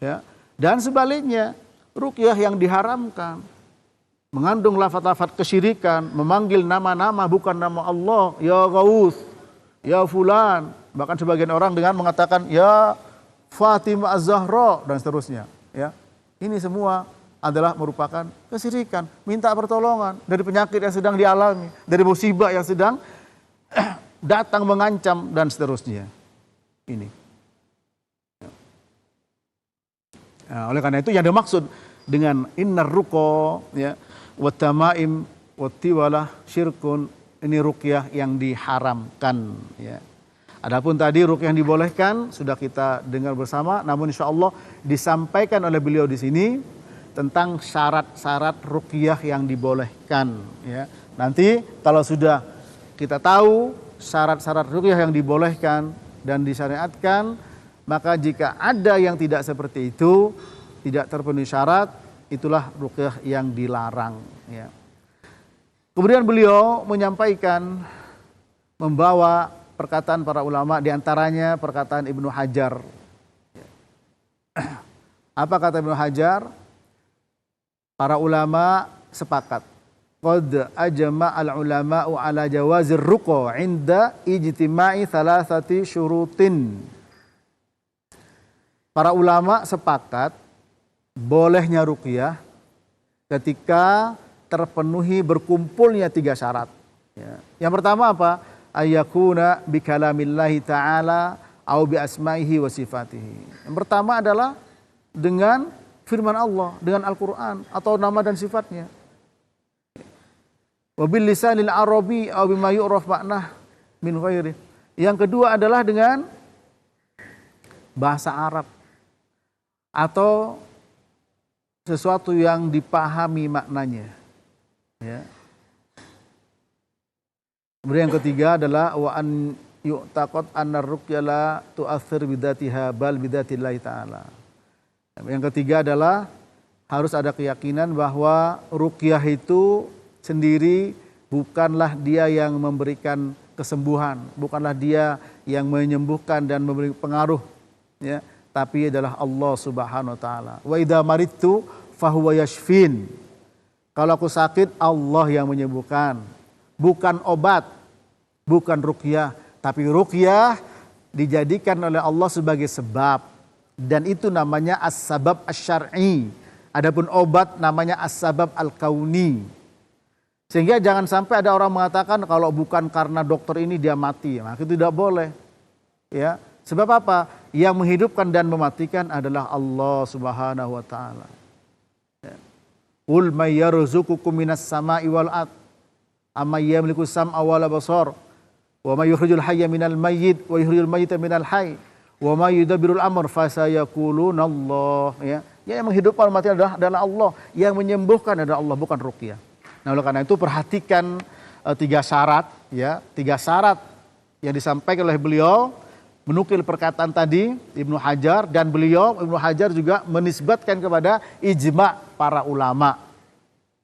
ya. Dan sebaliknya, ruqyah yang diharamkan mengandung lafaz-lafaz kesyirikan, memanggil nama-nama bukan nama Allah, ya Ghaus, ya fulan, bahkan sebagian orang dengan mengatakan ya Fatimah Az-Zahra dan seterusnya. Ya, ini semua adalah merupakan kesyirikan, minta pertolongan dari penyakit yang sedang dialami, dari musibah yang sedang datang mengancam dan seterusnya. Ini. Nah, oleh karena itu yang dimaksud dengan innar ruqa, ya, wat tamaim wat tiwalah syirkun, ini ruqyah yang diharamkan, ya. Adapun tadi ruqyah yang dibolehkan sudah kita dengar bersama, namun insya Allah disampaikan oleh beliau di sini tentang syarat-syarat ruqyah yang dibolehkan, ya. Nanti kalau sudah kita tahu syarat-syarat ruqyah yang dibolehkan dan disyariatkan, maka jika ada yang tidak seperti itu, tidak terpenuhi syarat, itulah ruqyah yang dilarang, ya. Kemudian beliau menyampaikan, membawa perkataan para ulama, diantaranya perkataan Ibnu Hajar. Apa kata Ibnu Hajar? Para ulama sepakat. Qad ajma'al ulama'u ala jawazir ruqa 'inda ijtima'i thalathati syurutin. Para ulama sepakat bolehnya ruqyah ketika terpenuhi berkumpulnya 3 syarat. Ya. Yang pertama apa? Ayyakuna bi kalamillahi ta'ala au bi asma'ihi wa sifatihi. Yang pertama adalah dengan firman Allah, dengan Al-Qur'an atau nama dan sifatnya. Wa bil lisanil arabi au bima yu'raf ma'nah min ghairi. Yang kedua adalah dengan bahasa Arab atau sesuatu yang dipahami maknanya, ya. Kemudian yang ketiga adalah wa an yu'taqad anna ruqyah la tu'athir bidatiha bal bidatillahi ta'ala. Yang ketiga adalah harus ada keyakinan bahwa ruqyah itu sendiri bukanlah dia yang memberikan kesembuhan, bukanlah dia yang menyembuhkan dan memberi pengaruh, ya, tapi adalah Allah Subhanahu wa taala. Wa idza maridtu fahuwa yashfin. Kalau aku sakit, Allah yang menyembuhkan. Bukan obat, bukan ruqyah, tapi ruqyah dijadikan oleh Allah sebagai sebab, dan itu namanya as-sabab asy-syar'i. Adapun obat namanya as-sabab al-kauni. Sehingga jangan sampai ada orang mengatakan kalau bukan karena dokter ini dia mati. Maka itu tidak boleh. Ya, sebab apa? Yang menghidupkan dan mematikan adalah Allah Subhanahu wa taala. Ya. Qul may yarzuqukum minas sama'i wal ard amay yamliku sam'a wal absar wa may yukhrijul hayya minal mayyit wa yukhrijul mayyita minal hayy wa may yudabbirul amr fasayaquluna Allah. Ya. Yang menghidupkan mati adalah Allah, yang menyembuhkan adalah Allah, bukan ruqyah. Nah, oleh karena itu perhatikan tiga syarat, ya, tiga syarat yang disampaikan oleh beliau, menukil perkataan tadi Ibnu Hajar, dan beliau Ibnu Hajar juga menisbatkan kepada ijma' para ulama.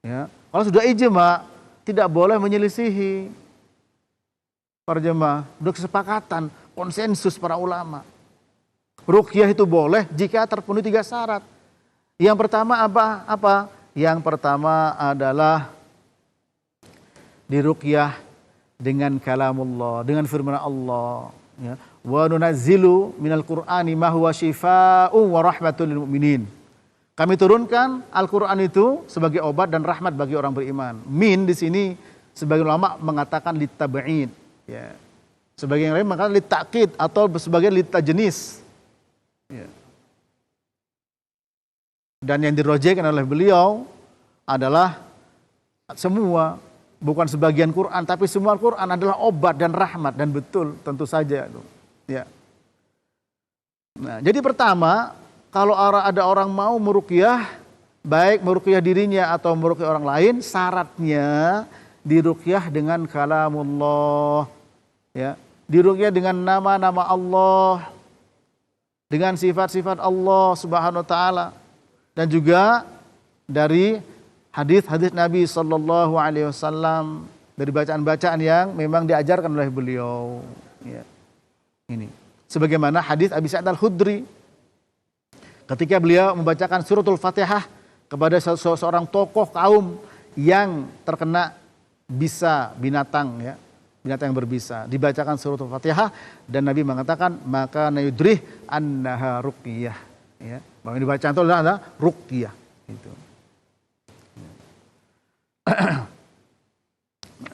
Ya. Kalau sudah ijma' tidak boleh menyelisihi. Para jemaah, sudah kesepakatan, konsensus para ulama. Ruqyah itu boleh jika terpenuhi tiga syarat. Yang pertama apa? Yang pertama adalah diruqyah dengan kalamullah, dengan firman Allah. Ya. Wa nunazzilu minal Qur'ani ma huwa syifaa'un wa rahmatul lil mu'minin. Kami turunkan Al-Qur'an itu sebagai obat dan rahmat bagi orang beriman. Min di sini sebagian ulama mengatakan litab'id, ya. Sebagian yang lain mengatakan litakid atau sebagian litajnis. Ya. Dan yang dirojekkan oleh beliau adalah semua, bukan sebagian Quran, tapi semua Al-Quran adalah obat dan rahmat, dan betul tentu saja. Ya. Nah, jadi pertama, kalau ada orang mau meruqyah, baik meruqyah dirinya atau meruqyah orang lain, syaratnya diruqyah dengan kalamullah, ya, diruqyah dengan nama-nama Allah, dengan sifat-sifat Allah Subhanahu wa taala. Dan juga dari hadis-hadis Nabi Sallallahu Alaihi Wasallam, dari bacaan-bacaan yang memang diajarkan oleh beliau. Ya. Ini, sebagaimana hadis Abi Sa'id Al-Khudri, ketika beliau membacakan suratul Fatihah kepada seorang tokoh kaum yang terkena bisa binatang, ya, binatang yang berbisa, dibacakan suratul Fatihah dan Nabi mengatakan maka nayudrih annaha ruqyah. Ya. Bahwa yang dibaca itu adalah ruqyah. Itu.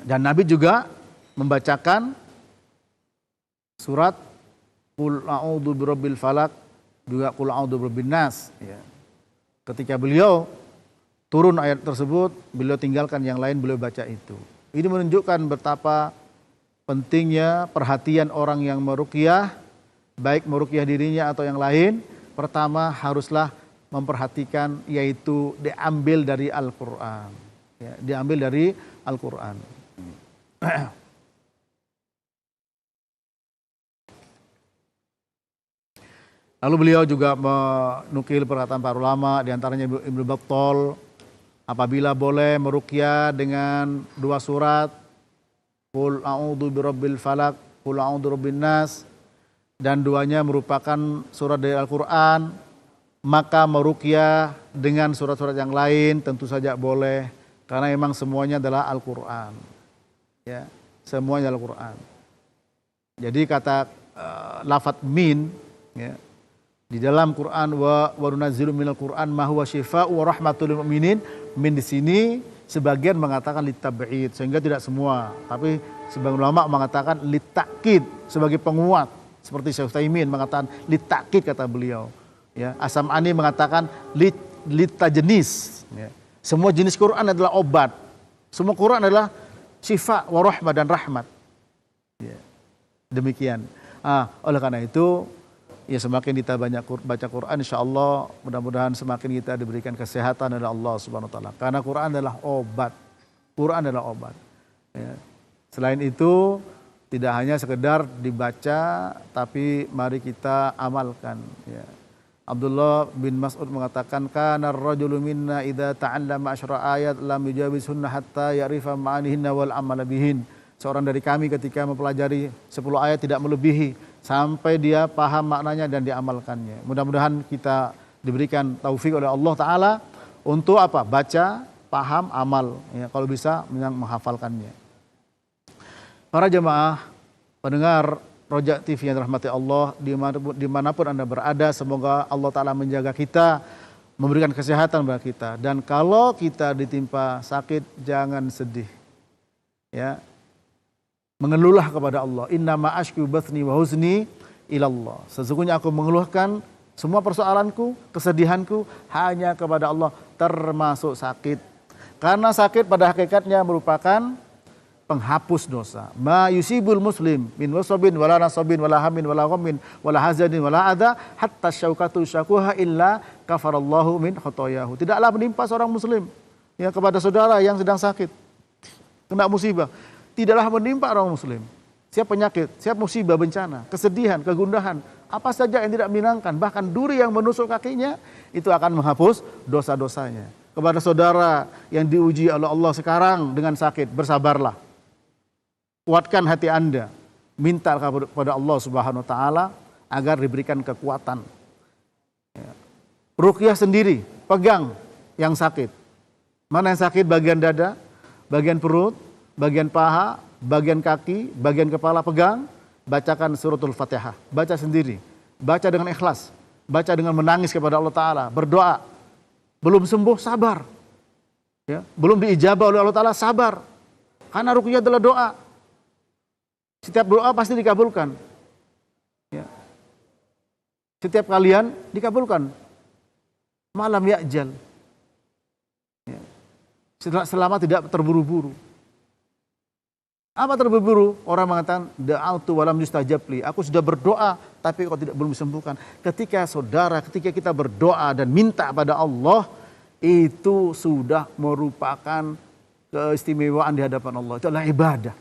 Dan Nabi juga membacakan surat Qul a'udzu birabbil falaq, juga Qul a'udzu birabbin nas. Ya. Ketika beliau turun ayat tersebut, beliau tinggalkan yang lain, beliau baca itu. Ini menunjukkan betapa pentingnya perhatian orang yang meruqyah, baik meruqyah dirinya atau yang lain. Pertama haruslah memperhatikan, yaitu diambil dari Al-Quran. Ya, diambil dari Al-Quran. Lalu beliau juga menukil perkataan para ulama, diantaranya Ibnu Battal, apabila boleh meruqyah dengan dua surat, Qul a'udzu birabbil falaq, Qul a'udzu birabbin nas, dan duanya merupakan surat dari Al-Quran, maka meruqyah dengan surat-surat yang lain tentu saja boleh, karena memang semuanya adalah Al-Quran. Ya, semuanya Al-Quran. Jadi kata lafadz min, ya, di dalam Quran wa nunazzilu minal Quran ma huwa syifaa'un wa rahmatul lil mu'minin, min di sini sebagian mengatakan litab'id, sehingga tidak semua, tapi sebagian ulama mengatakan litakid, sebagai penguat. Seperti Syekh Utsaimin mengatakan litakid, kata beliau. Ya, As-Sam'ani mengatakan litajnis. Ya. Semua jenis Quran adalah obat. Semua Quran adalah syifa wa rahmah dan rahmat. Ya. Demikian. Oleh karena itu, ya semakin kita banyak baca Quran, insya Allah mudah-mudahan semakin kita diberikan kesehatan oleh Allah Subhanahu wa taala. Karena Quran adalah obat. Quran adalah obat. Ya. Selain itu, tidak hanya sekedar dibaca, tapi mari kita amalkan. Ya. Abdullah bin Mas'ud mengatakan, kana ar-rajulu minna idza ta'allama asyra ayat lam yujawizhunna hatta ya'rifa ma'anihinna wal amala bihin. Seorang dari kami ketika mempelajari 10 ayat tidak melebihi sampai dia paham maknanya dan diamalkannya. Mudah-mudahan kita diberikan taufik oleh Allah Ta'ala untuk apa? Baca, paham, amal. Ya, kalau bisa menghafalkannya. Para jemaah, pendengar Roja TV yang dirahmati Allah, dimanapun Anda berada, semoga Allah Ta'ala menjaga kita, memberikan kesehatan kepada kita. Dan kalau kita ditimpa sakit, jangan sedih. Ya, mengeluhlah kepada Allah. Innama ashku bathni wa huzni ilallah. Sesungguhnya aku mengeluhkan semua persoalanku, kesedihanku hanya kepada Allah, termasuk sakit. Karena sakit pada hakikatnya merupakan penghapus dosa. Ma yusibul muslim min wasabin wala nasabin wala hamin wala ghammin wala hazanin wala adha hatta syaukatu syakuha illa kafarallahu min khotoyahu. Tidaklah menimpa seorang muslim ya kepada saudara yang sedang sakit, kena musibah. Tidaklah menimpa orang muslim. Siap penyakit, siap musibah, bencana, kesedihan, kegundahan, apa saja yang tidak menyenangkan, bahkan duri yang menusuk kakinya, itu akan menghapus dosa-dosanya. Kepada saudara yang diuji oleh Allah sekarang dengan sakit, bersabarlah. Kuatkan hati Anda, minta kepada Allah Subhanahu wa taala agar diberikan kekuatan. Ruqyah sendiri, pegang yang sakit. Mana yang sakit? Bagian dada, bagian perut, bagian paha, bagian kaki, bagian kepala, pegang. Bacakan suratul Fatihah, baca sendiri, baca dengan ikhlas, baca dengan menangis kepada Allah Ta'ala, berdoa. Belum sembuh, sabar. Ya, belum diijabah oleh Allah Ta'ala, sabar. Karena ruqyah adalah doa. Setiap doa pasti dikabulkan. Ya. Setiap kalian dikabulkan. Malam ya'jal. Ya. Selama tidak terburu-buru. Apa terburu-buru? Orang mengatakan, da'autu walam yustajab li. Aku sudah berdoa, tapi kok belum disembuhkan. Ketika kita berdoa dan minta pada Allah, itu sudah merupakan keistimewaan di hadapan Allah. Itu adalah ibadah.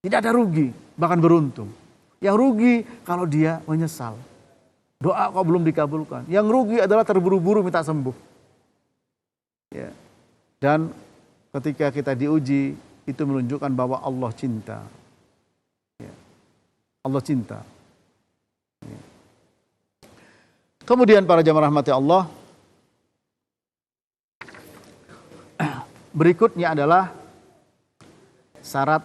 Tidak ada rugi, bahkan beruntung. Yang rugi kalau dia menyesal. Doa kok belum dikabulkan. Yang rugi adalah terburu-buru minta sembuh. Ya. Dan ketika kita diuji, itu menunjukkan bahwa Allah cinta. Ya. Allah cinta. Ya. Kemudian para jamaah rahmati Allah, berikutnya adalah syarat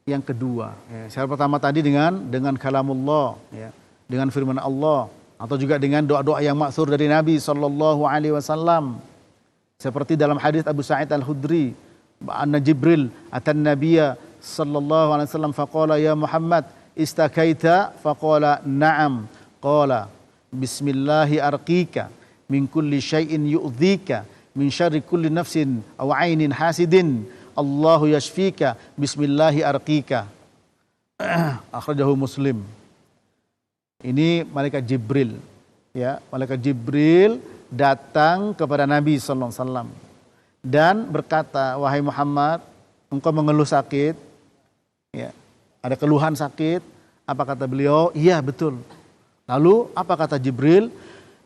yang kedua. Ya. Syarat pertama tadi dengan kalamullah, ya. Dengan firman Allah, atau juga dengan doa-doa yang maksur dari Nabi SAW. Seperti dalam hadis Abu Sa'id Al-Khudri, anna Jibril atan Nabiyya sallallahu alaihi wasallam faqala ya Muhammad istakaita faqala na'am qala bismillahi arqika min kulli syai'in yu'dhika min syarri kulli nafsin aw 'ainin hasidin Allahu yashfika bismillahi arqika. Akhrajahu Muslim. Ini malaikat Jibril, ya, malaikat Jibril datang kepada Nabi sallallahu alaihi wasallam dan berkata, wahai Muhammad, engkau mengeluh sakit, ya, ada keluhan sakit. Apa kata beliau? Iya, betul. Lalu apa kata Jibril?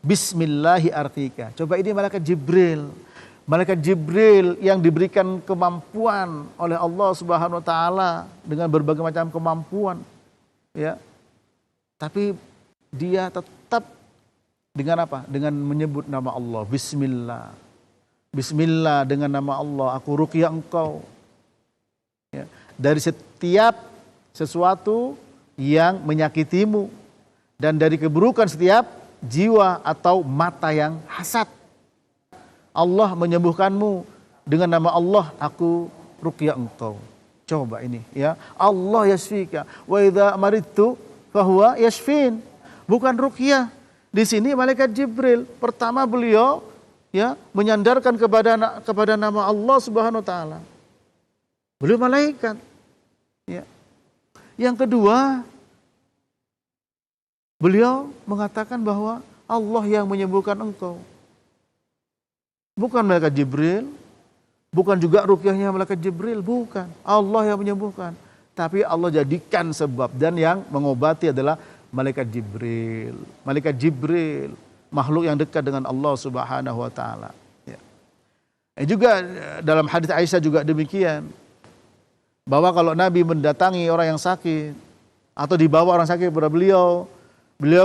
Bismillahi arqika. Coba, ini malaikat Jibril. Malaikat Jibril yang diberikan kemampuan oleh Allah Subhanahu wa taala dengan berbagai macam kemampuan, ya. Tapi dia tetap dengan apa? Dengan menyebut nama Allah, bismillah. Bismillah, dengan nama Allah aku ruqyah engkau. Ya. Dari setiap sesuatu yang menyakitimu dan dari keburukan setiap jiwa atau mata yang hasad. Allah menyembuhkanmu, dengan nama Allah aku ruqyah engkau. Coba ini, ya. Allah yashfika wa idza maridtu fahuwa yashfin. Bukan ruqyah. Di sini malaikat Jibril, pertama beliau, ya, menyandarkan kepada nama Allah Subhanahu wa taala. Beliau malaikat. Ya. Yang kedua, beliau mengatakan bahwa Allah yang menyembuhkan engkau. Bukan malaikat Jibril, bukan juga ruqyahnya malaikat Jibril, bukan. Allah yang menyembuhkan. Tapi Allah jadikan sebab, dan yang mengobati adalah malaikat Jibril. Malaikat Jibril makhluk yang dekat dengan Allah Subhanahu wa taala. Ya. Juga dalam hadis Aisyah juga demikian. Bahwa kalau Nabi mendatangi orang yang sakit atau dibawa orang sakit kepada beliau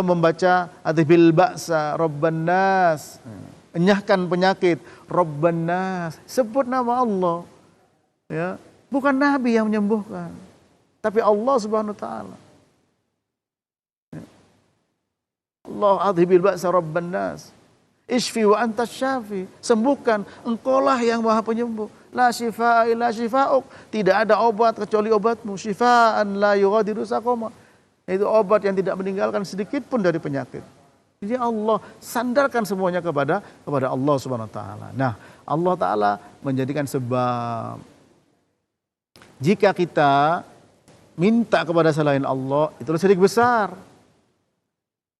membaca Adhibil ba'sa Rabban nas, enyahkan penyakit Rabban nas, sebut nama Allah. Ya, bukan Nabi yang menyembuhkan, tapi Allah Subhanahu wa taala. Ya. Allah Adhibil ba'sa Rabban nas, Ishfi wa anta syafi, sembuhkan, engkaulah yang maha penyembuh. La syifaa illa syifauk, tidak ada obat kecuali obatmu. Syifaan la yughadiru saqama, itu obat yang tidak meninggalkan sedikit pun dari penyakit. Jadi Allah sandarkan semuanya kepada Allah Subhanahu wa taala. Nah, Allah taala menjadikan sebab. Jika kita minta kepada selain Allah, itulah syirik besar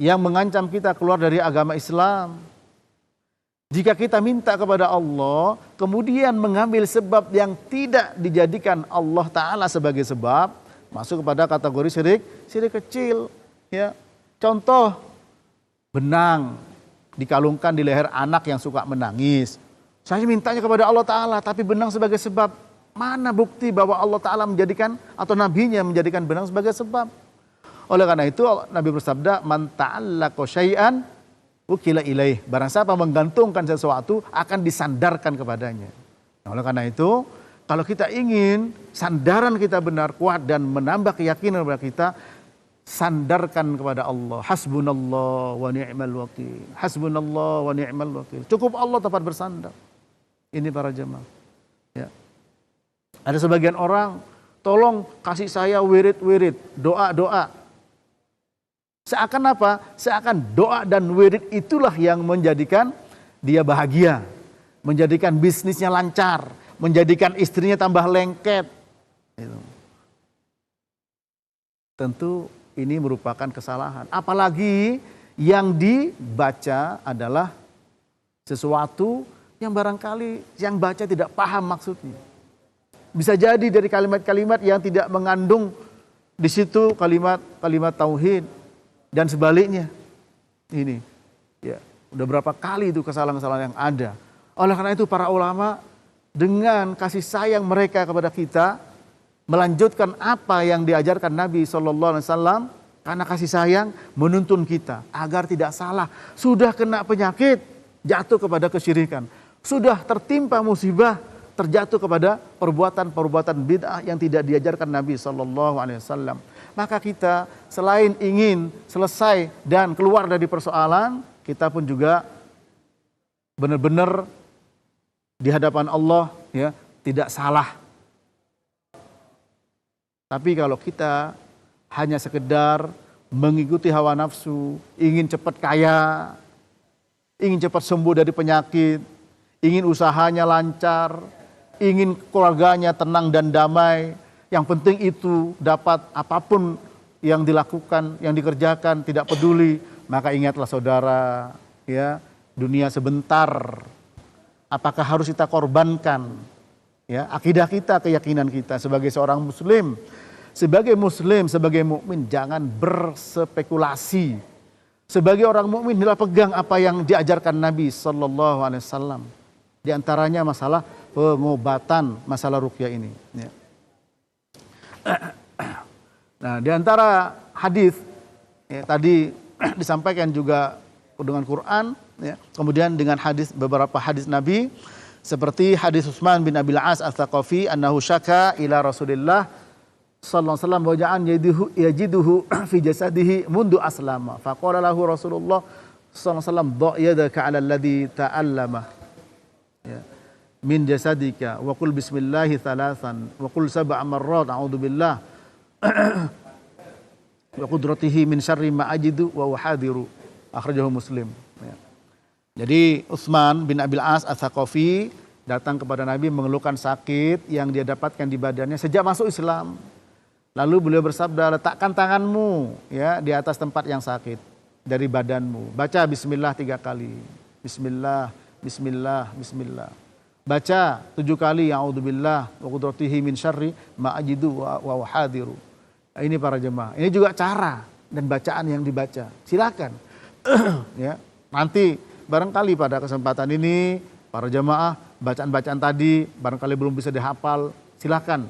yang mengancam kita keluar dari agama Islam. Jika kita minta kepada Allah, kemudian mengambil sebab yang tidak dijadikan Allah Ta'ala sebagai sebab, masuk kepada kategori syirik kecil. Ya. Contoh, benang dikalungkan di leher anak yang suka menangis. Saya mintanya kepada Allah Ta'ala, tapi benang sebagai sebab. Mana bukti bahwa Allah Ta'ala menjadikan, atau Nabi-Nya menjadikan benang sebagai sebab? Oleh karena itu, Nabi bersabda, man ta'allaqa syai'an ukila ilaih, barang siapa menggantungkan sesuatu akan disandarkan kepadanya. Nah, oleh karena itu, kalau kita ingin sandaran kita benar, kuat dan menambah keyakinan kepada kita, sandarkan kepada Allah. Hasbunallah wa ni'mal wakil. Hasbunallah wa ni'mal wakil. Cukup Allah tempat bersandar. Ini para jemaah. Ya. Ada sebagian orang, tolong kasih saya wirid-wirid, doa-doa. Seakan apa? Seakan doa dan wirid itulah yang menjadikan dia bahagia, menjadikan bisnisnya lancar, menjadikan istrinya tambah lengket. Tentu ini merupakan kesalahan. Apalagi yang dibaca adalah sesuatu yang barangkali yang baca tidak paham maksudnya. Bisa jadi dari kalimat-kalimat yang tidak mengandung di situ kalimat tauhid. Dan sebaliknya, ini ya udah berapa kali itu kesalahan-kesalahan yang ada. Oleh karena itu para ulama dengan kasih sayang mereka kepada kita melanjutkan apa yang diajarkan Nabi SAW, karena kasih sayang menuntun kita agar tidak salah. Sudah kena penyakit, jatuh kepada kesyirikan. Sudah tertimpa musibah, terjatuh kepada perbuatan-perbuatan bid'ah yang tidak diajarkan Nabi SAW. Maka kita selain ingin selesai dan keluar dari persoalan, kita pun juga benar-benar di hadapan Allah ya tidak salah. Tapi kalau kita hanya sekedar mengikuti hawa nafsu, ingin cepat kaya, ingin cepat sembuh dari penyakit, ingin usahanya lancar, ingin keluarganya tenang dan damai, yang penting itu dapat apapun yang dilakukan, yang dikerjakan, tidak peduli. Maka ingatlah saudara, ya dunia sebentar. Apakah harus kita korbankan? Ya, akidah kita, keyakinan kita sebagai seorang muslim. Sebagai muslim, sebagai mukmin jangan berspekulasi. Sebagai orang mukmin hendaklah pegang apa yang diajarkan Nabi sallallahu alaihi wasallam. Di antaranya masalah pengobatan, masalah ruqyah ini, ya. Nah, di antara hadis ya, tadi disampaikan juga dengan Quran, ya, kemudian dengan hadis, beberapa hadis Nabi, seperti hadis Utsman bin Abil As Ats-Tsaqafi annahu syaka ila Rasulillah sallallahu alaihi wasallam waja'an yajiduhu fi jasadihi mundu aslama. Faqala lahu Rasulullah sallallahu alaihi wasallam dha' yadaka 'ala alladhi ta'allama. Ya. Min jasadika wa qul bismillahi thalathan wa qul sab'a marrat a'udzu billah wa qudratihi min syarri ma ajidu wa uhadiru. Akhrajahu Muslim. Ya. Jadi Utsman bin Abil As Ats-Tsaqafi datang kepada Nabi mengeluhkan sakit yang dia dapatkan di badannya sejak masuk Islam. Lalu beliau bersabda, letakkan tanganmu ya di atas tempat yang sakit dari badanmu. Baca bismillah 3 kali. Bismillah, bismillah, bismillah. Baca 7 kali a'udzubillah wa qudratihi min syarri ma ajidu wa uhadiru. Nah, ini para jemaah. Ini juga cara dan bacaan yang dibaca. Silakan. Ya. Nanti barangkali pada kesempatan ini para jamaah bacaan-bacaan tadi barangkali belum bisa dihafal, silakan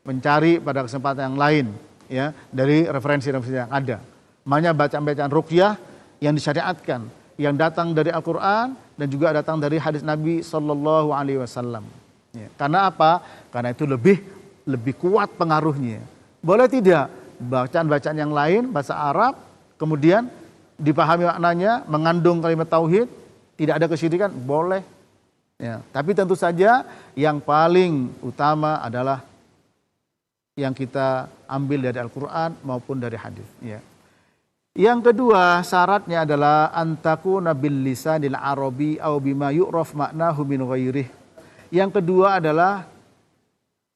mencari pada kesempatan yang lain ya dari referensi-referensi yang ada. Makanya bacaan-bacaan ruqyah yang disyariatkan, yang datang dari Al-Qur'an dan juga datang dari hadis Nabi sallallahu alaihi wasallam. Ya. Karena apa? Karena itu lebih kuat pengaruhnya. Boleh tidak bacaan-bacaan yang lain bahasa Arab kemudian dipahami maknanya, mengandung kalimat tauhid, tidak ada kesyirikan, boleh. Ya, tapi tentu saja yang paling utama adalah yang kita ambil dari Al-Quran maupun dari hadis. Ya. Yang kedua syaratnya adalah antakuna bil lisanil arabi au bima yu'raf maknahu min ghairih. Yang kedua adalah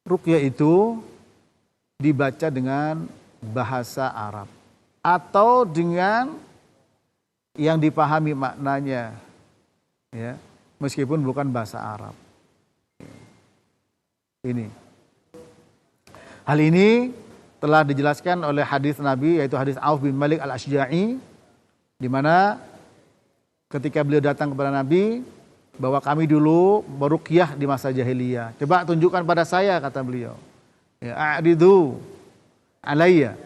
ruqyah itu dibaca dengan bahasa Arab atau dengan yang dipahami maknanya, ya, meskipun bukan bahasa Arab. Ini. Hal ini telah dijelaskan oleh hadis Nabi, yaitu hadis Auf bin Malik al-Ashja'i, di mana ketika beliau datang kepada Nabi bahwa kami dulu meruqyah di masa jahiliyah. Coba tunjukkan pada saya, kata beliau. Ya, a'ridu alayya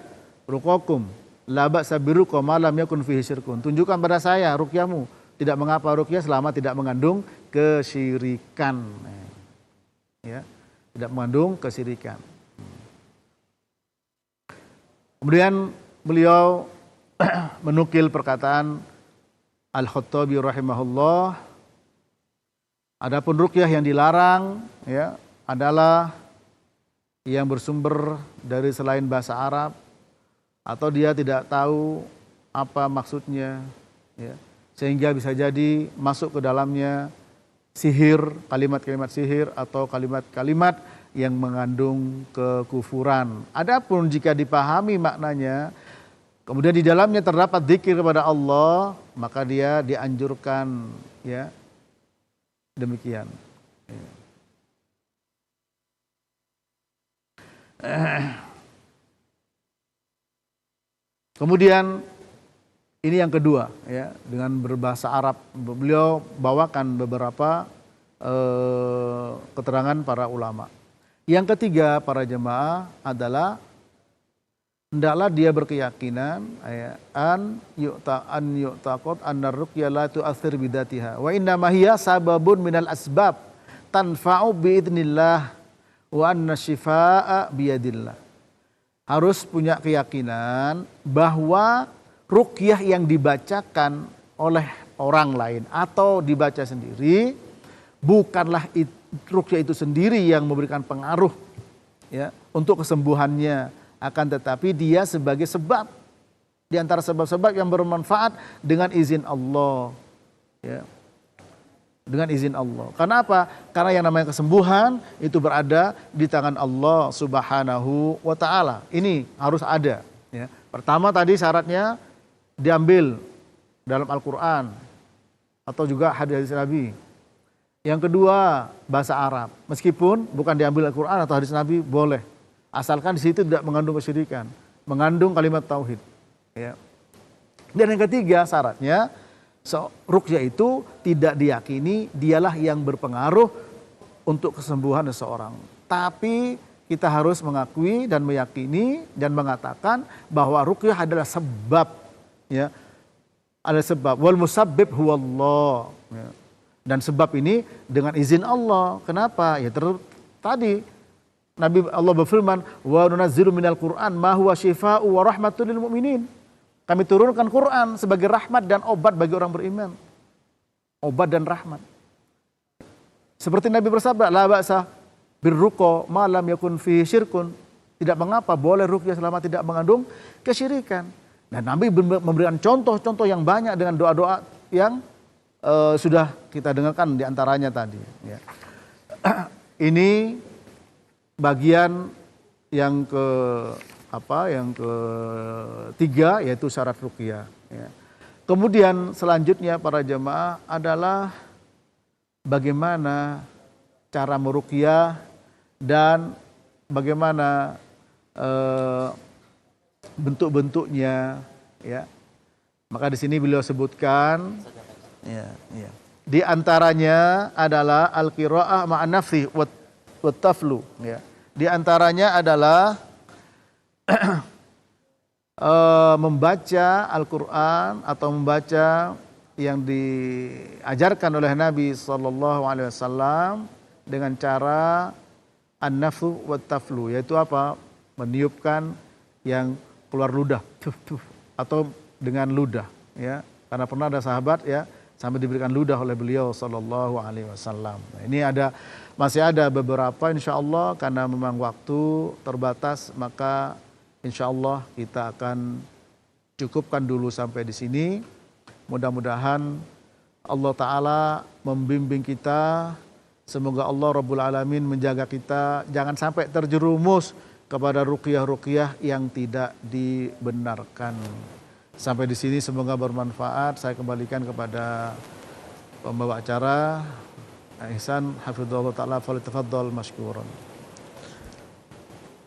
ruqakum la ba'sa biruqa ma lam yakun fihi syirkun. Tunjukkan pada saya ruqyahmu. Tidak mengapa ruqyah selama tidak mengandung kesyirikan. Ya, tidak mengandung kesyirikan. Kemudian beliau menukil perkataan Al-Khattabi rahimahullah. Adapun ruqyah yang dilarang ya adalah yang bersumber dari selain bahasa Arab atau dia tidak tahu apa maksudnya, ya, sehingga bisa jadi masuk ke dalamnya sihir, kalimat-kalimat sihir atau kalimat-kalimat yang mengandung kekufuran. Adapun jika dipahami maknanya, kemudian di dalamnya terdapat zikir kepada Allah, maka dia dianjurkan, ya, demikian. Kemudian ini yang kedua, ya, dengan berbahasa Arab. Beliau bawakan beberapa keterangan para ulama. Yang ketiga para jemaah adalah hendaklah dia berkeyakinan an yu'taqad annar ruqya la tu'athir bidatiha wa inna ma hiya sababun minal asbab tanfa'u biidznillah wa anna syifaa'a biyadillah. Harus punya keyakinan bahwa ruqyah yang dibacakan oleh orang lain atau dibaca sendiri bukanlah ruqyah itu sendiri yang memberikan pengaruh, ya, untuk kesembuhannya, akan tetapi dia sebagai sebab di antara sebab-sebab yang bermanfaat dengan izin Allah, ya. Dengan izin Allah. Karena apa? Karena yang namanya kesembuhan itu berada di tangan Allah Subhanahu wa taala. Ini harus ada, ya. Pertama tadi syaratnya diambil dalam Al-Qur'an atau juga hadis Nabi. Yang kedua bahasa Arab. Meskipun bukan diambil Al-Qur'an atau hadis Nabi boleh. Asalkan di situ tidak mengandung kesyirikan, mengandung kalimat tauhid, ya. Dan yang ketiga syaratnya ruqyah itu tidak diyakini dialah yang berpengaruh untuk kesembuhan seseorang. Tapi kita harus mengakui dan meyakini dan mengatakan bahwa ruqyah adalah sebab, ya. Ada sebab. Wal musabbib huwallah. Ya. Dan sebab ini dengan izin Allah. Kenapa? Ya tadi Nabi Allah berfirman, wa nunazzilu minal Qur'an ma huwa syifaa'u wa rahmatul lil mu'minin. Kami turunkan Quran sebagai rahmat dan obat bagi orang beriman. Obat dan rahmat. Seperti Nabi bersabda, la ba'sa birruqa ma lam yakun fihi syirkun. Tidak mengapa boleh ruqyah selama tidak mengandung kesyirikan. Dan Nabi memberikan contoh-contoh yang banyak dengan doa-doa yang sudah kita dengarkan diantaranya tadi. Ya. Ini bagian yang yang ketiga yaitu syarat ruqyah. Ya. Kemudian selanjutnya para jemaah adalah bagaimana cara meruqyah dan bagaimana bentuk-bentuknya. Ya. Maka di sini beliau sebutkan Ya, ya. Di antaranya adalah al-qiraah ma'an nafsi wat taflu, ya. Di antaranya adalah membaca Al-Qur'an atau membaca yang diajarkan oleh Nabi sallallahu alaihi wasallam dengan cara an-nafsu wat taflu, yaitu apa? Meniupkan yang keluar ludah, atau dengan ludah, ya. Karena pernah ada sahabat, ya, sampai diberikan ludah oleh beliau sallallahu alaihi wasallam. Nah, ini masih ada beberapa, insyaallah, karena memang waktu terbatas, maka insyaallah kita akan cukupkan dulu sampai di sini. Mudah-mudahan Allah Ta'ala membimbing kita. Semoga Allah Rabbul Alamin menjaga kita jangan sampai terjerumus kepada ruqyah-ruqyah yang tidak dibenarkan. Sampai di sini semoga bermanfaat. Saya kembalikan kepada pembawa acara Ihsan hafizallahu taala, falyatafaddal mashkuran.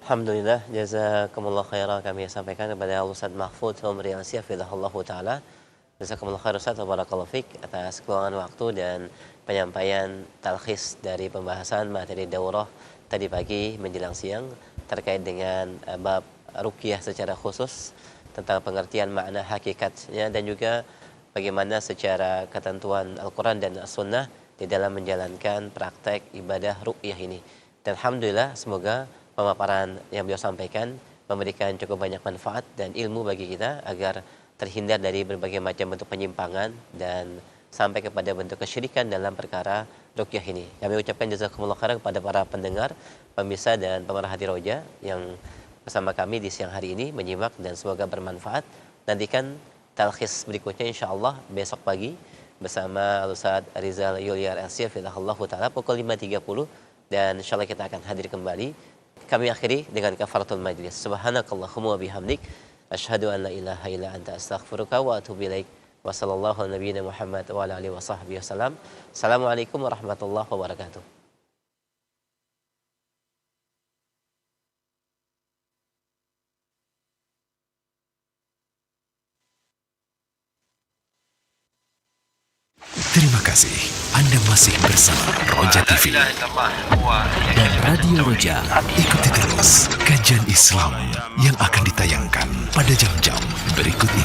Alhamdulillah, jazakumullah khairan kami sampaikan kepada Ustaz Mahfud Humri Asyaf Allah taala. Jazakumullah khairan Ustaz, barakallahu fik atas keluangan waktu dan penyampaian talkhis dari pembahasan materi daurah tadi pagi menjelang siang terkait dengan bab ruqyah secara khusus, tentang pengertian makna hakikatnya dan juga bagaimana secara ketentuan Al-Quran dan As-Sunnah di dalam menjalankan praktek ibadah ruqyah ini. Dan alhamdulillah, semoga pemaparan yang beliau sampaikan memberikan cukup banyak manfaat dan ilmu bagi kita agar terhindar dari berbagai macam bentuk penyimpangan dan sampai kepada bentuk kesyirikan dalam perkara ruqyah ini. Kami ucapkan jazakumullah khairan kepada para pendengar, pemirsa dan pemerhati Roja yang bersama kami di siang hari ini menyimak, dan semoga bermanfaat. Nantikan talkhis berikutnya insyaallah besok pagi bersama Ustaz Rizal Yuliar Asyaf taala pukul 5.30, dan insyaallah kita akan hadir kembali. Kami akhiri dengan kafaratul majlis. Subhanakallahumma wa bihamdik asyhadu an la ilaha illa anta astaghfiruka wa atubu ilaik. Wa sallallahu ala nabiyyina Muhammad wa ala alihi washabbihi wasallam. Assalamualaikum warahmatullahi wabarakatuh. Terima kasih Anda masih bersama Roja TV dan Radio Roja. Ikuti terus kajian Islam yang akan ditayangkan pada jam-jam berikut ini.